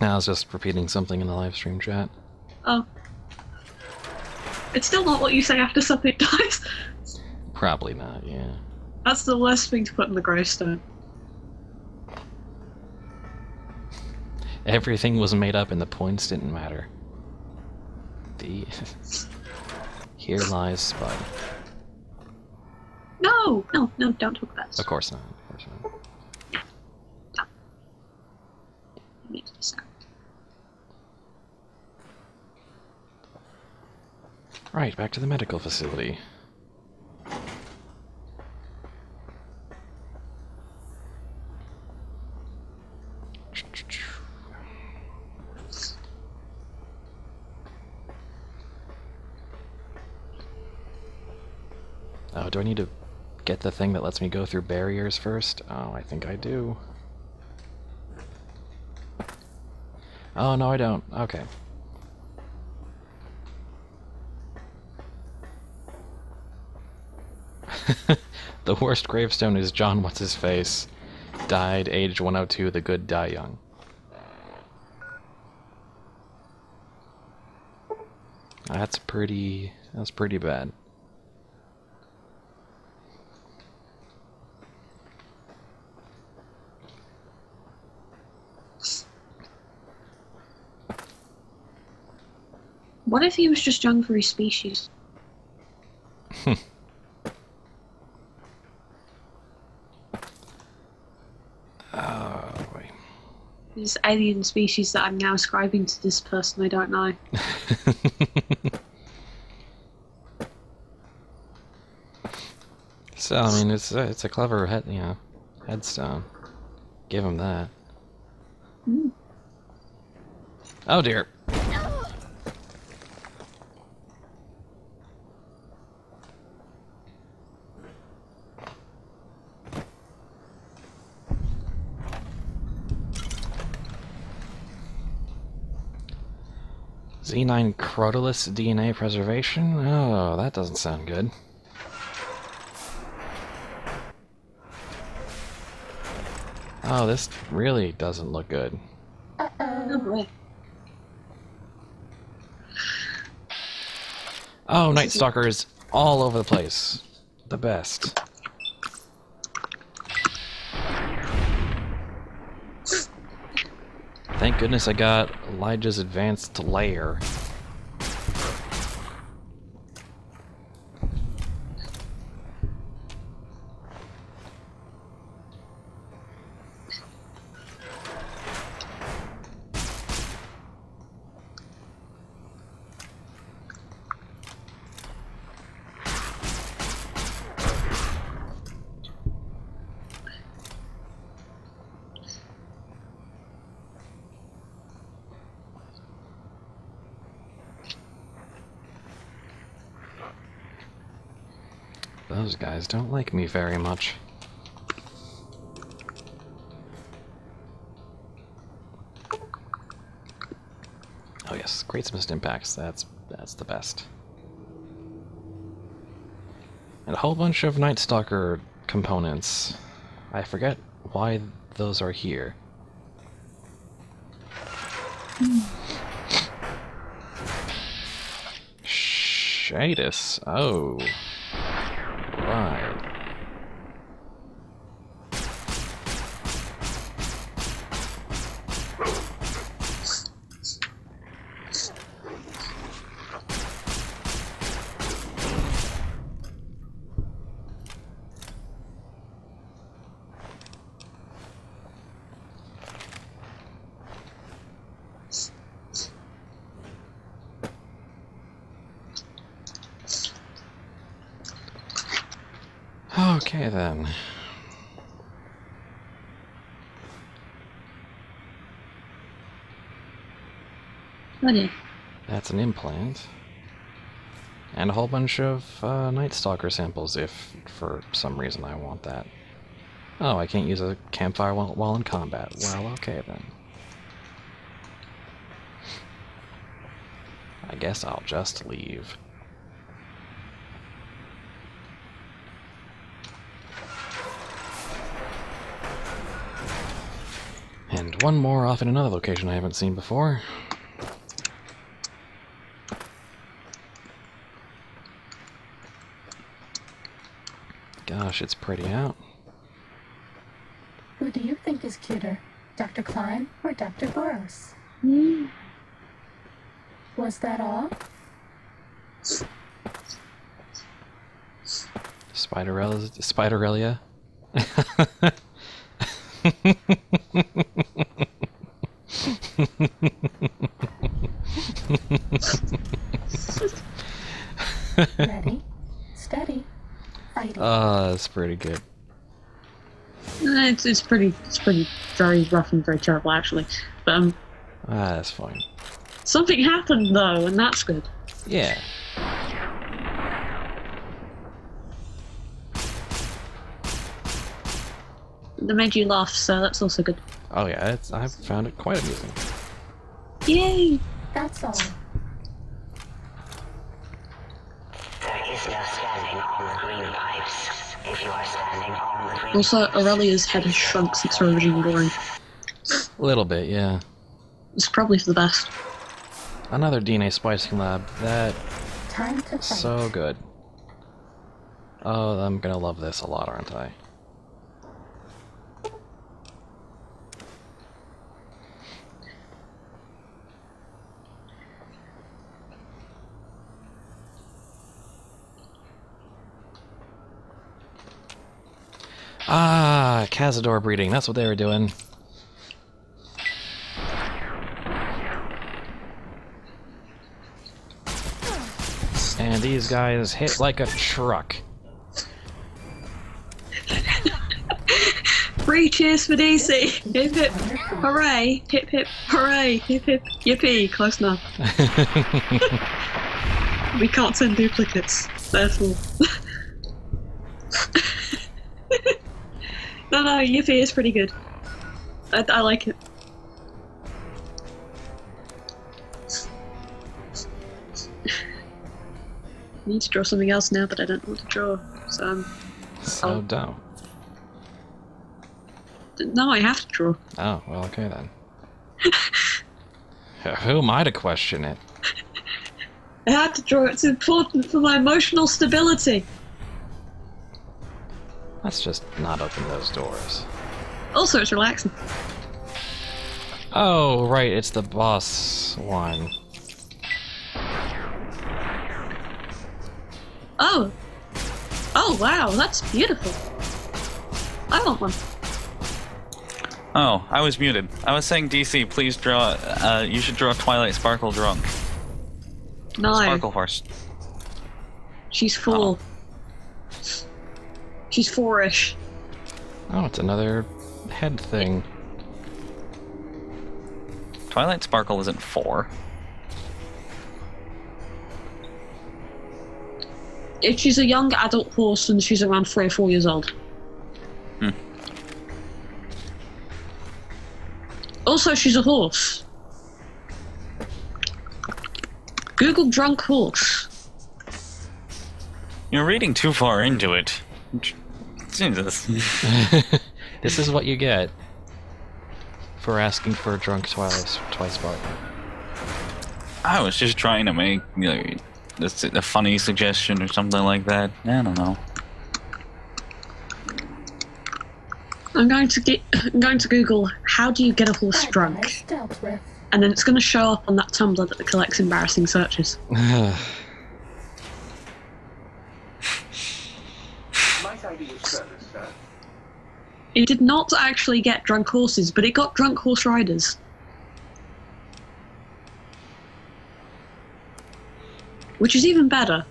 I was just repeating something in the live stream chat. Oh. It's still not what you say after something dies. Probably not, yeah. That's the worst thing to put in the gravestone. Everything was made up and the points didn't matter. Here lies Spud. No, don't talk about this. Of course not, of course not. No. It makes me sad. Right, back to the medical facility. Oh, do I need to get the thing that lets me go through barriers first? Oh, I think I do. Oh, no I don't. Okay. The worst gravestone is John What's-His-Face. Died aged 102, the good die young. That's pretty bad. What if he was just young for his species? Oh, boy. This alien species that I'm now ascribing to this person I don't know. So, I mean, it's a clever headstone. Give him that. Mm. Oh dear. Z9 Crotalus DNA preservation? Oh, that doesn't sound good. Oh, this really doesn't look good. Oh boy. Oh, Night Stalker is all over the place. The best. Thank goodness I got Elijah's advanced layer. Those guys don't like me very much. Oh yes, Great Missed Impacts, that's the best. And a whole bunch of Night Stalker components. I forget why those are here. Shadis, oh. Right. Okay then. Funny. That's an implant. And a whole bunch of Night Stalker samples if, for some reason, I want that. Oh, I can't use a campfire while in combat. Well, okay then. I guess I'll just leave. And one more off in another location I haven't seen before. Gosh, it's pretty out. Who do you think is cuter, Dr. Klein or Dr. Boros? Was that all? Spiderelia? Ready, steady, fighting. That's pretty good. It's pretty very rough and very terrible actually. But That's fine. something happened though, and that's good. Yeah. They made you laugh, so that's also good. Oh yeah, I found it quite amusing. Yay! That's all. There is no standing on the green pipes. If you are standing on the green Also, pipes, Aurelia's head has shrunk since her original drawing. A little bit, yeah. It's probably for the best. Another DNA splicing lab. That Time to fight. so good. Oh, I'm gonna love this a lot, aren't I? Ah, Cazador breeding. That's what they were doing. And these guys hit like a truck. 3 cheers for DC! Hip hip! Hooray! Hip hip! Hooray! Hip hip! Yippee! Close enough. We can't send duplicates, therefore. No, Yippee is pretty good. I like it. I need to draw something else now, but I don't know what to draw, so So dumb. no, I have to draw. Oh, well, okay then. Who am I to question it? I have to draw. It's important for my emotional stability. Let's just not open those doors. Also, it's relaxing. Oh, right, it's the boss one. Oh! Oh, wow, that's beautiful. I want one. Oh, I was muted. I was saying, DC, please draw. You should draw Twilight Sparkle drunk. No. Sparkle horse. She's 4. Oh. She's 4-ish. Oh, it's another head thing. Twilight Sparkle isn't 4. If she's a young adult horse, and she's around 3 or 4 years old. Also, she's a horse. Google drunk horse. You're reading too far into it. Jesus. This is what you get for asking for a drunk twice sparkle. I was just trying to make a funny suggestion or something like that. I don't know. I'm going to Google how do you get a horse drunk, Nice dealt with. and then it's going to show up on that Tumblr that collects embarrassing searches. Might I be of service, sir? It did not actually get drunk horses, but it got drunk horse riders. Which is even better.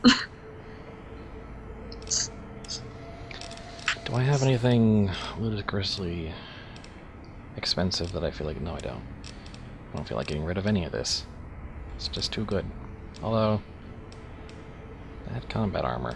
Do I have anything ludicrously expensive that I feel like... No, I don't. I don't feel like getting rid of any of this. It's just too good. Although... That combat armor.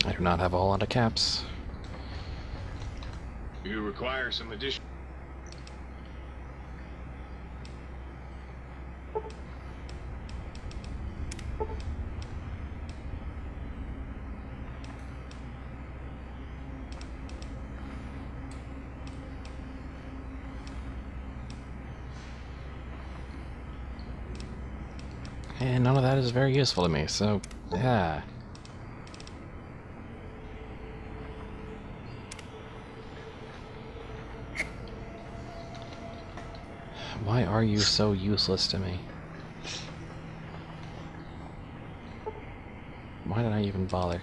I do not have a whole lot of caps. You require some addition. And none of that is very useful to me, so yeah. Why are you so useless to me? Why did I even bother?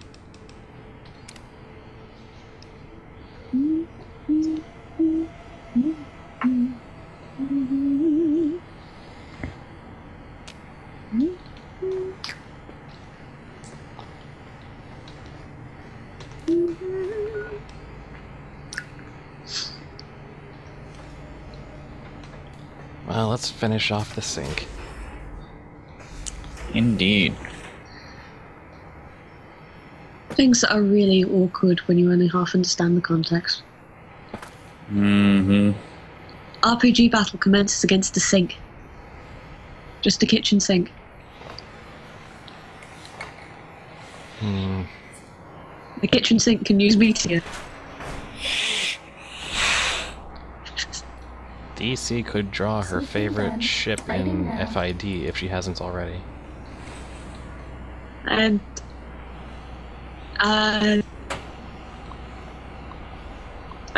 Well, let's finish off the sink. Indeed. Things that are really awkward when you only half understand the context. Mm-hmm. RPG battle commences against a sink. Just a kitchen sink. The kitchen sink can use meteor. DC could draw her favorite ship in FID if she hasn't already. And I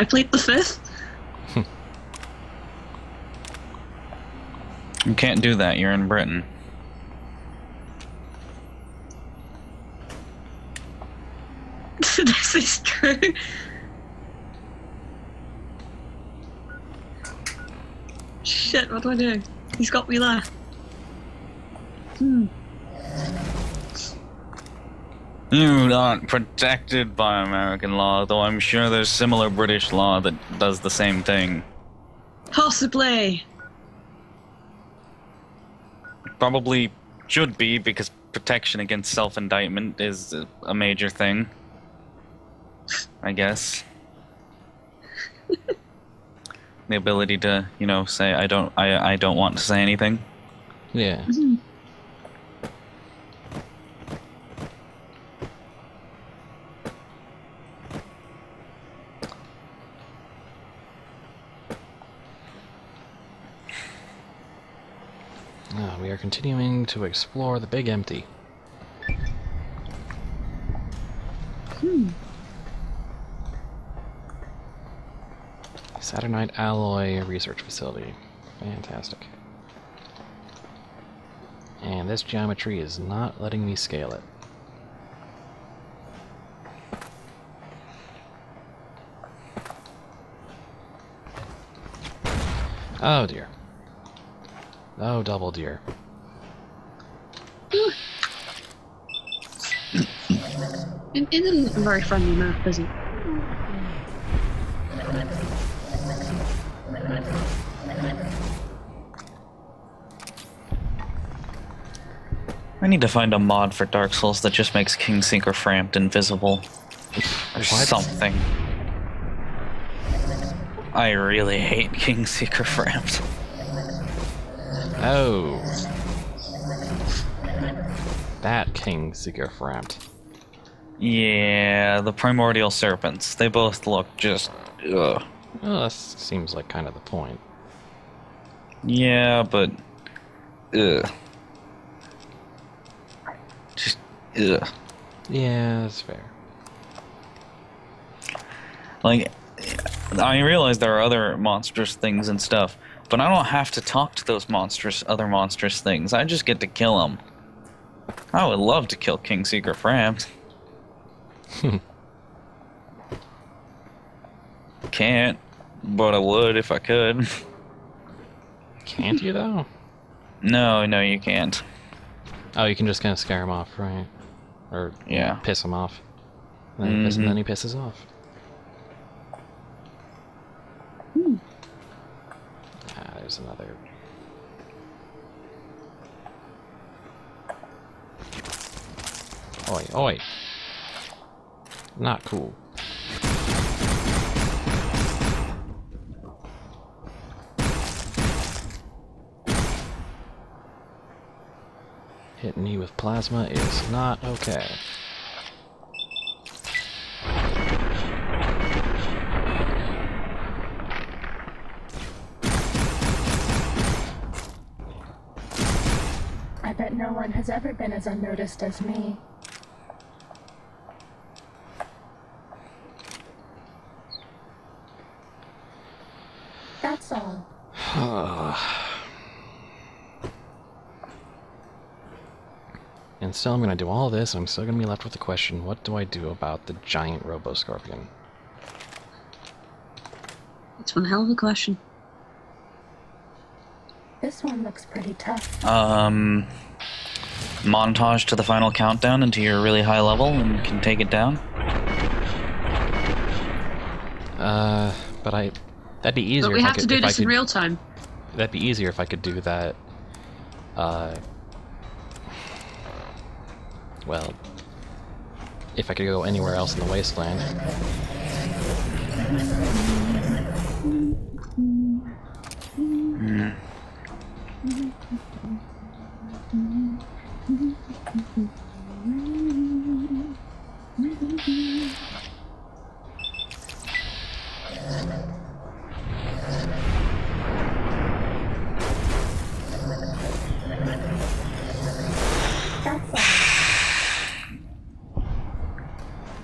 played the 5th. You can't do that, you're in Britain. This is true. Shit, what do I do? He's got me there. You aren't protected by American law, though I'm sure there's similar British law that does the same thing. Possibly. Probably should be, because protection against self-indictment is a major thing. I guess. The ability to, you know, say I don't want to say anything. Yeah. We are continuing to explore the Big Empty. Saturnite Alloy Research Facility. Fantastic. And this geometry is not letting me scale it. Oh dear. Oh, double dear. It isn't a very friendly map, is it? I need to find a mod for Dark Souls that just makes Kingseeker Framped invisible. Or something. I really hate Kingseeker Framped. Oh. That Kingseeker Framped. Yeah, the primordial serpents. They both look just... Ugh. Well, that seems like kind of the point. Yeah, but... Ugh. Just... Ugh. Yeah, that's fair. Like, I realize there are other monstrous things and stuff, but I don't have to talk to those other monstrous things. I just get to kill them. I would love to kill King Secret Frams. Can't, but I would if I could. Can't you, though? No, you can't. Oh, you can just kind of scare him off, right? Or Yeah. piss him off. And then he pisses off. Ah, there's another. Oi, oi! Not cool. Hitting me with plasma is not okay. I bet no one has ever been as unnoticed as me. That's all. And still I'm gonna do all this, I'm still gonna be left with the question, what do I do about the giant Robo-scorpion? It's one hell of a question. This one looks pretty tough. Montage to the final countdown until you're really high level and can take it down. But that'd be easier But we if I have could, to do if I this in could- real time. That'd be easier if I could do that, well, if I could go anywhere else in the wasteland.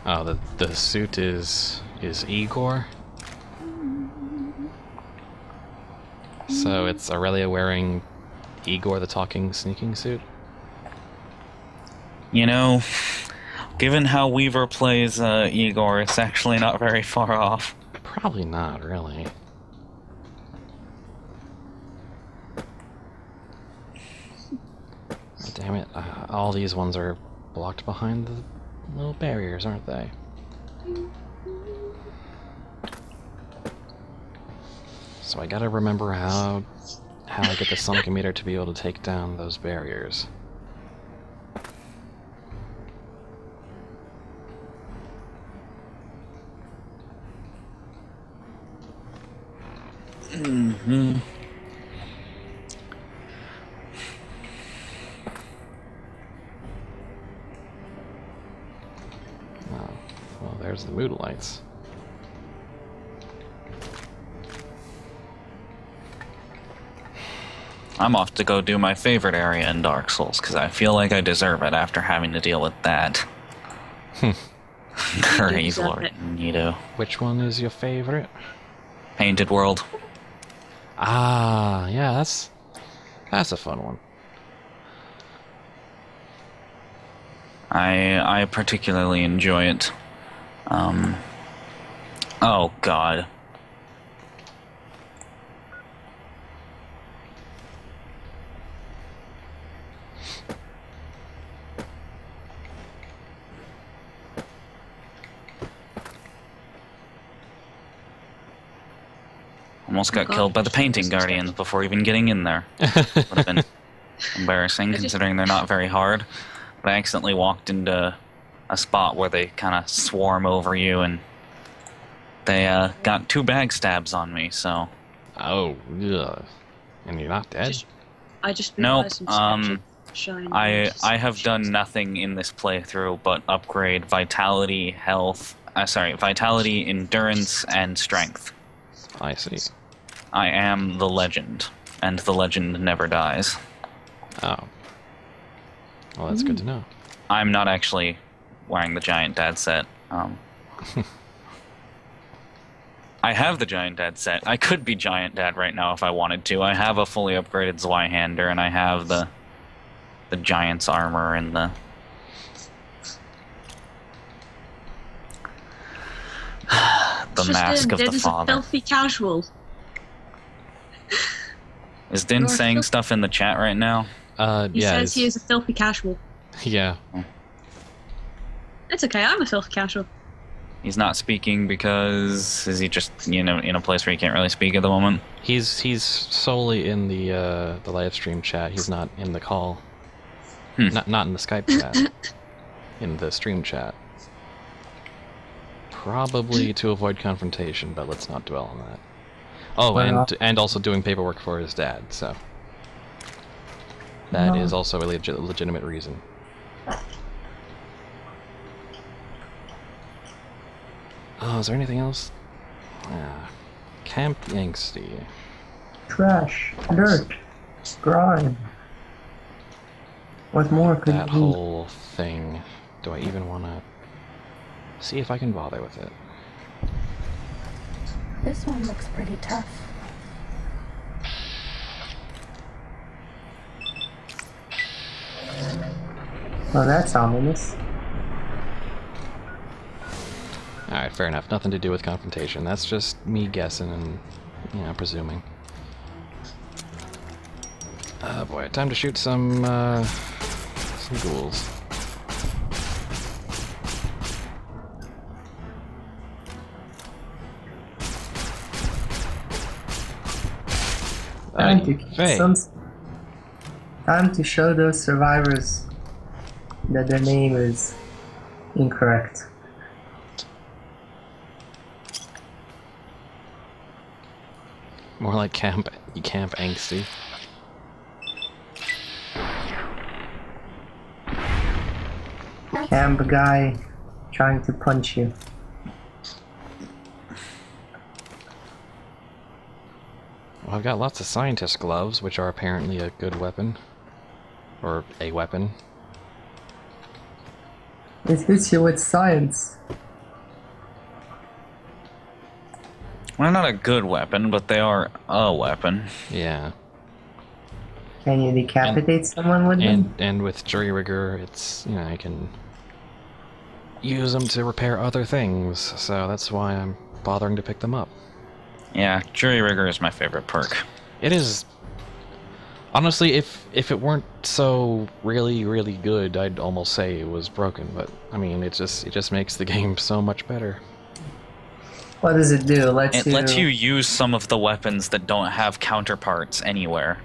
Oh, the suit is Igor. So it's Aurelia wearing Igor the talking sneaking suit? You know, given how Weaver plays Igor, it's actually not very far off. Probably not, really. Damn it, all these ones are blocked behind the little barriers, aren't they? So I gotta remember how I get the sonic emitter to be able to take down those barriers. Mm-hmm. Oh, well, there's the mood lights. I'm off to go do my favorite area in Dark Souls, because I feel like I deserve it after having to deal with that. Praise Lord Nito. Which one is your favorite? Painted World. Ah, yeah, that's a fun one. I particularly enjoy it. Oh God. Almost got killed by the painting guardians before even getting in there. Would have been embarrassing considering they're not very hard. But I accidentally walked into a spot where they kind of swarm over you, and they got 2 bag stabs on me. So. Oh, ugh. And you're not dead? I just Nope. realized some shine. I have done nothing in this playthrough but upgrade vitality, health. Vitality, endurance, and strength. I see. I am the legend, and the legend never dies. Oh. Well, that's good to know. I'm not actually wearing the Giant Dad set. I have the Giant Dad set. I could be Giant Dad right now if I wanted to. I have a fully upgraded Zweihander, and I have the Giant's armor and the... the mask of the father. A filthy casual. Is Din saying stuff in the chat right now? He says he is a filthy casual. Yeah. It's okay, I'm a filthy casual. He's not speaking because... Is he just, in a place where he can't really speak at the moment? He's solely in the live stream chat. He's not in the call. Not in the Skype chat. In the stream chat. Probably to avoid confrontation, but let's not dwell on that. Oh, and also doing paperwork for his dad, so... That is also a legitimate reason. Oh, is there anything else? Camp Yangsty. Trash, dirt, grime. What more could that be? Whole thing. Do I even want to see if I can bother with it? This one looks pretty tough. Well, that's ominous. Alright, fair enough. Nothing to do with confrontation. That's just me guessing and, presuming. Oh boy, time to shoot some ghouls. Time to show those survivors that their name is incorrect. More like Camp Angsty. Camp guy trying to punch you. Well, I've got lots of scientist gloves, which are apparently a good weapon. Or a weapon. It hits you with science. Well, not a good weapon, but they are a weapon. Yeah. Can you decapitate someone with them? And with jury rigor, it's, you can use them to repair other things, so that's why I'm bothering to pick them up. Yeah, jury rigor is my favorite perk. It is. Honestly, if it weren't so really, really good, I'd almost say it was broken, but I mean, it just makes the game so much better. What does it do? It lets you use some of the weapons that don't have counterparts anywhere.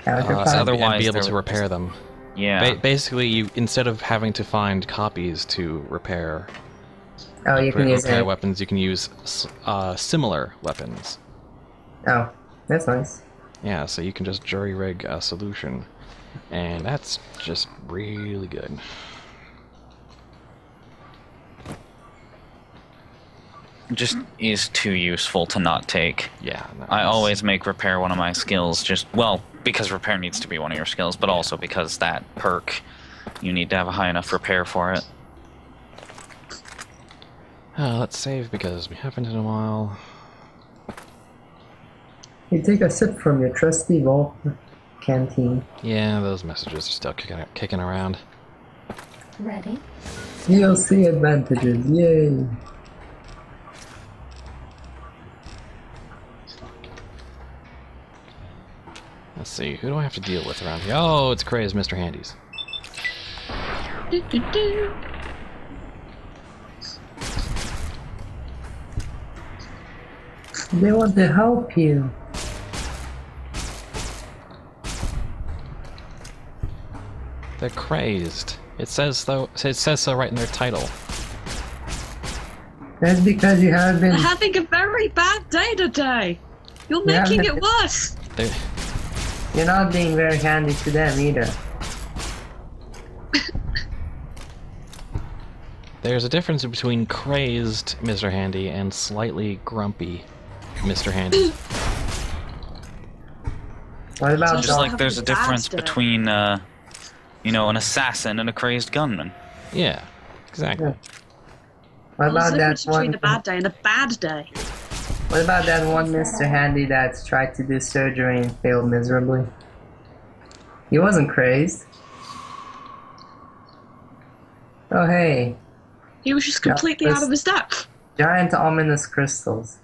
Otherwise, and be able to repair them. Yeah. Basically, you instead of having to find copies to repair. You can use repair weapons. You can use similar weapons. Oh, that's nice. Yeah, so you can just jury rig a solution, and that's just really good. Just is too useful to not take. Yeah. No, I always make repair one of my skills, because repair needs to be one of your skills, but also because that perk, you need to have a high enough repair for it. Let's save because we haven't in a while. You take a sip from your trusty vault canteen. Yeah, those messages are still kicking around. Ready? DLC advantages, yay! Let's see, who do I have to deal with around here? Oh, it's Craze Mr. Handies. They want to help you. They're crazed. It says so right in their title. That's because you have been... They're having a very bad day today. You're making it worse. You're not being very handy to them either. There's a difference between crazed Mr. Handy and slightly grumpy Mr. Handy. What about Just like there's a difference between, you know, an assassin and a crazed gunman. Yeah, exactly. Yeah. What about that difference between one? a bad day and a bad day? What about that one Mr. Handy that's tried to do surgery and failed miserably? He wasn't crazed. Oh hey. He was just completely out of his depth. Giant ominous crystals.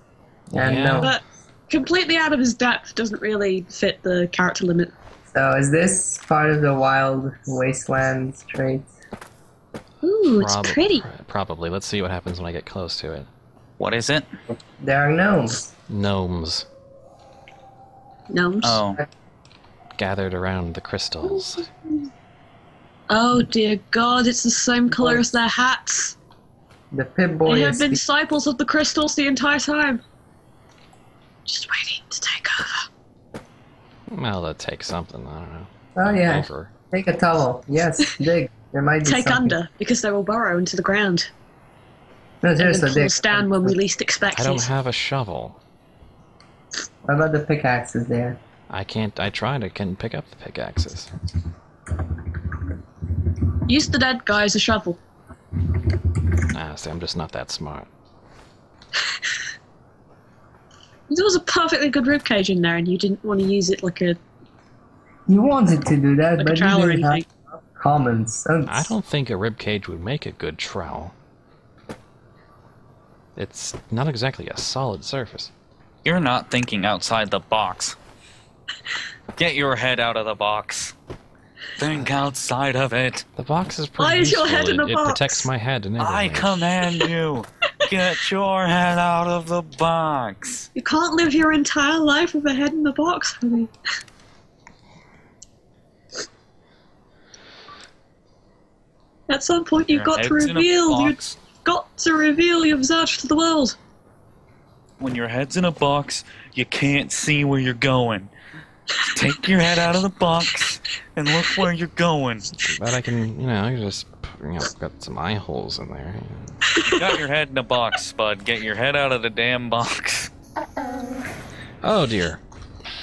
And Yeah. no. But completely out of his depth doesn't really fit the character limit. So is this part of the wild wasteland trait? Ooh, it's pretty. Probably. Let's see what happens when I get close to it. What is it? There are gnomes. Gnomes Gnomes. Oh. gathered around the crystals. Oh dear God, it's the same color as their hats. The Pip-Boy They have is been disciples of the crystals the entire time. Just waiting to take over. Well, that takes something, I don't know. Oh yeah. Over. Take a towel. Yes, dig. There might be Take something. under, because they will burrow into the ground. No, And then seriously, pull dig. stand when we least expect I don't it. have a shovel. What about the pickaxes there? I can't, I tried, I couldn't pick up the pickaxes. Use the dead guy as a shovel. Ah, see, I'm just not that smart. There was a perfectly good ribcage in there and you didn't want to use it like a You wanted to do that, like a but you trowel or didn't have anything. common sense. I don't think a ribcage would make a good trowel. It's not exactly a solid surface. You're not thinking outside the box. Get your head out of the box. Think outside of it. The box is pretty Why is your useful. head in the It box? protects my head and everything. I command you. Get your head out of the box. You can't live your entire life with a head in the box, honey. At some point you've got to Head's in a reveal box. your visage to the world. When your head's in a box, you can't see where you're going. Take your head out of the box and look where you're going. But I can, you know, I just, you know, got some eye holes in there. You got your head in a box, Spud. Get your head out of the damn box. Oh dear.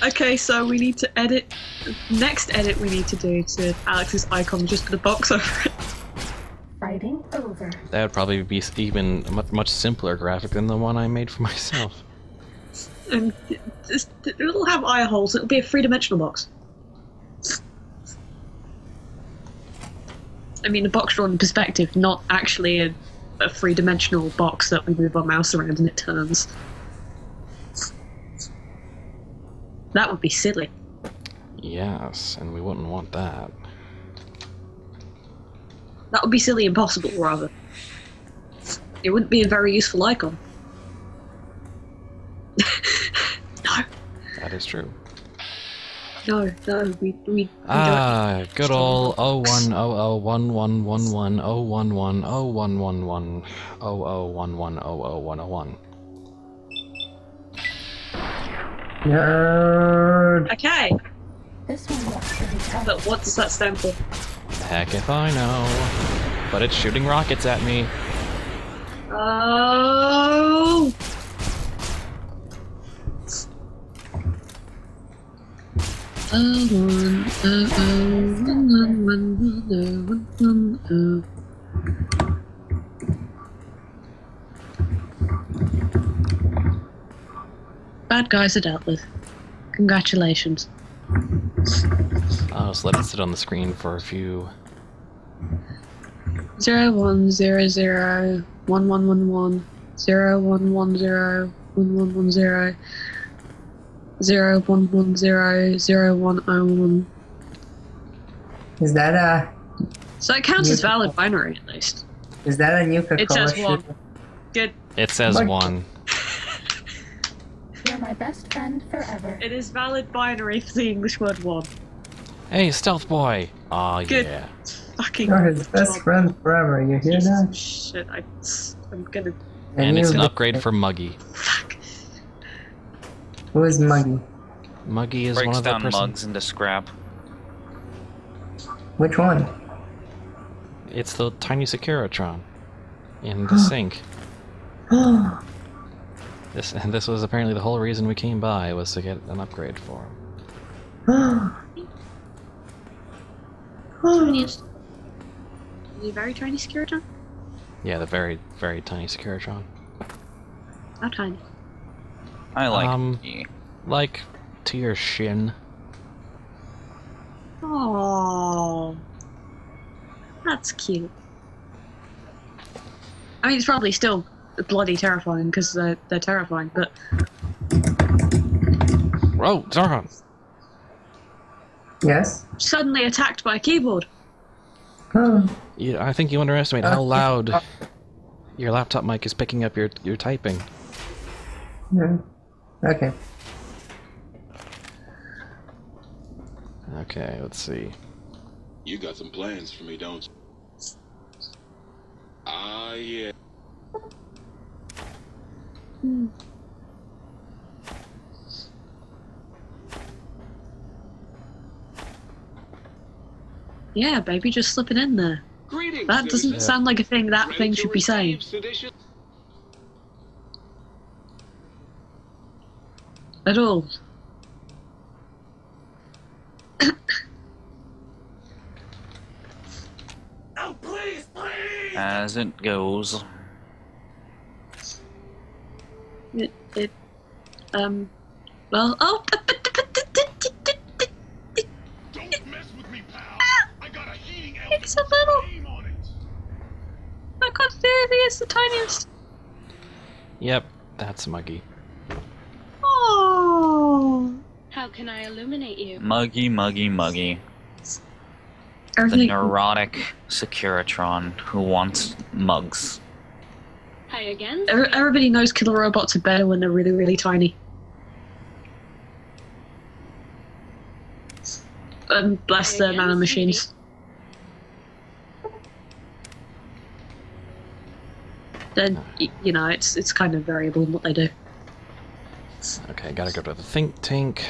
Okay, so we need to edit. Next edit we need to do to Alex's icon, just put a box over it. Fighting over. That would probably be even a much simpler graphic than the one I made for myself. And it'll have eye holes, it'll be a three-dimensional box. I mean, a box drawn in perspective, not actually a three-dimensional box that we move our mouse around and it turns. That would be silly. Yes, and we wouldn't want that. That would be silly impossible, rather. It wouldn't be a very useful icon. No. That is true. No, we Ah, good old 0100111101110011000101. Nerd. Okay, This one looks pretty tough. but what does that stand for? Heck if I know. But it's shooting rockets at me. Oh! Bad guys are dealt with. Congratulations. Oh, so let it sit on the screen for a few. 0100 1111 0110 1110 0110 0101. Is that a So it counts as valid binary at least. is that a new Coca-Cola It says one. shooter? Good. It says Like- 1. You're my best friend forever. It is valid binary for the English word one. Hey, Stealth Boy! Aw, Good. yeah. Fucking. You're his best friend forever, you hear that? Shit, I'm gonna. And it's you- an upgrade for Muggy. Fuck. Who is Muggy? Muggy is one Breaks of the down person. mugs into scrap. Which one? It's the tiny Securitron in the sink. This was apparently the whole reason we came by, was to get an upgrade for him. Tiniest. The very tiny Skeleton? Yeah, the very, very tiny Securitron. How tiny? I like it. Like to your shin. Oh, that's cute. I mean, it's probably still bloody terrifying because they're terrifying, but Whoa, Zarhan! Yes? suddenly attacked by a keyboard. Yeah, I think you underestimate how loud your laptop mic is picking up your typing. Yeah. Okay. Okay, let's see. You got some plans for me, don't you? Ah, yeah. Yeah, baby, just slipping in there. Greetings, That doesn't citizens. sound like a thing that Ready thing to should be saying. receive sedition? At all. Oh, please, please! As it goes. Well, oh, Don't mess with me, pal. I got a heating it's a little. name on it. I can't do anything, it's the tiniest. Yep, that's Muggy. Oh. How can I illuminate you? Muggy, muggy, muggy. The Everything. neurotic Securitron who wants mugs. Hi again. Everybody knows killer robots are better when they're really, really tiny. Bless the nanomachines. Then, you know, it's kind of variable in what they do. Okay, gotta go to the think tank.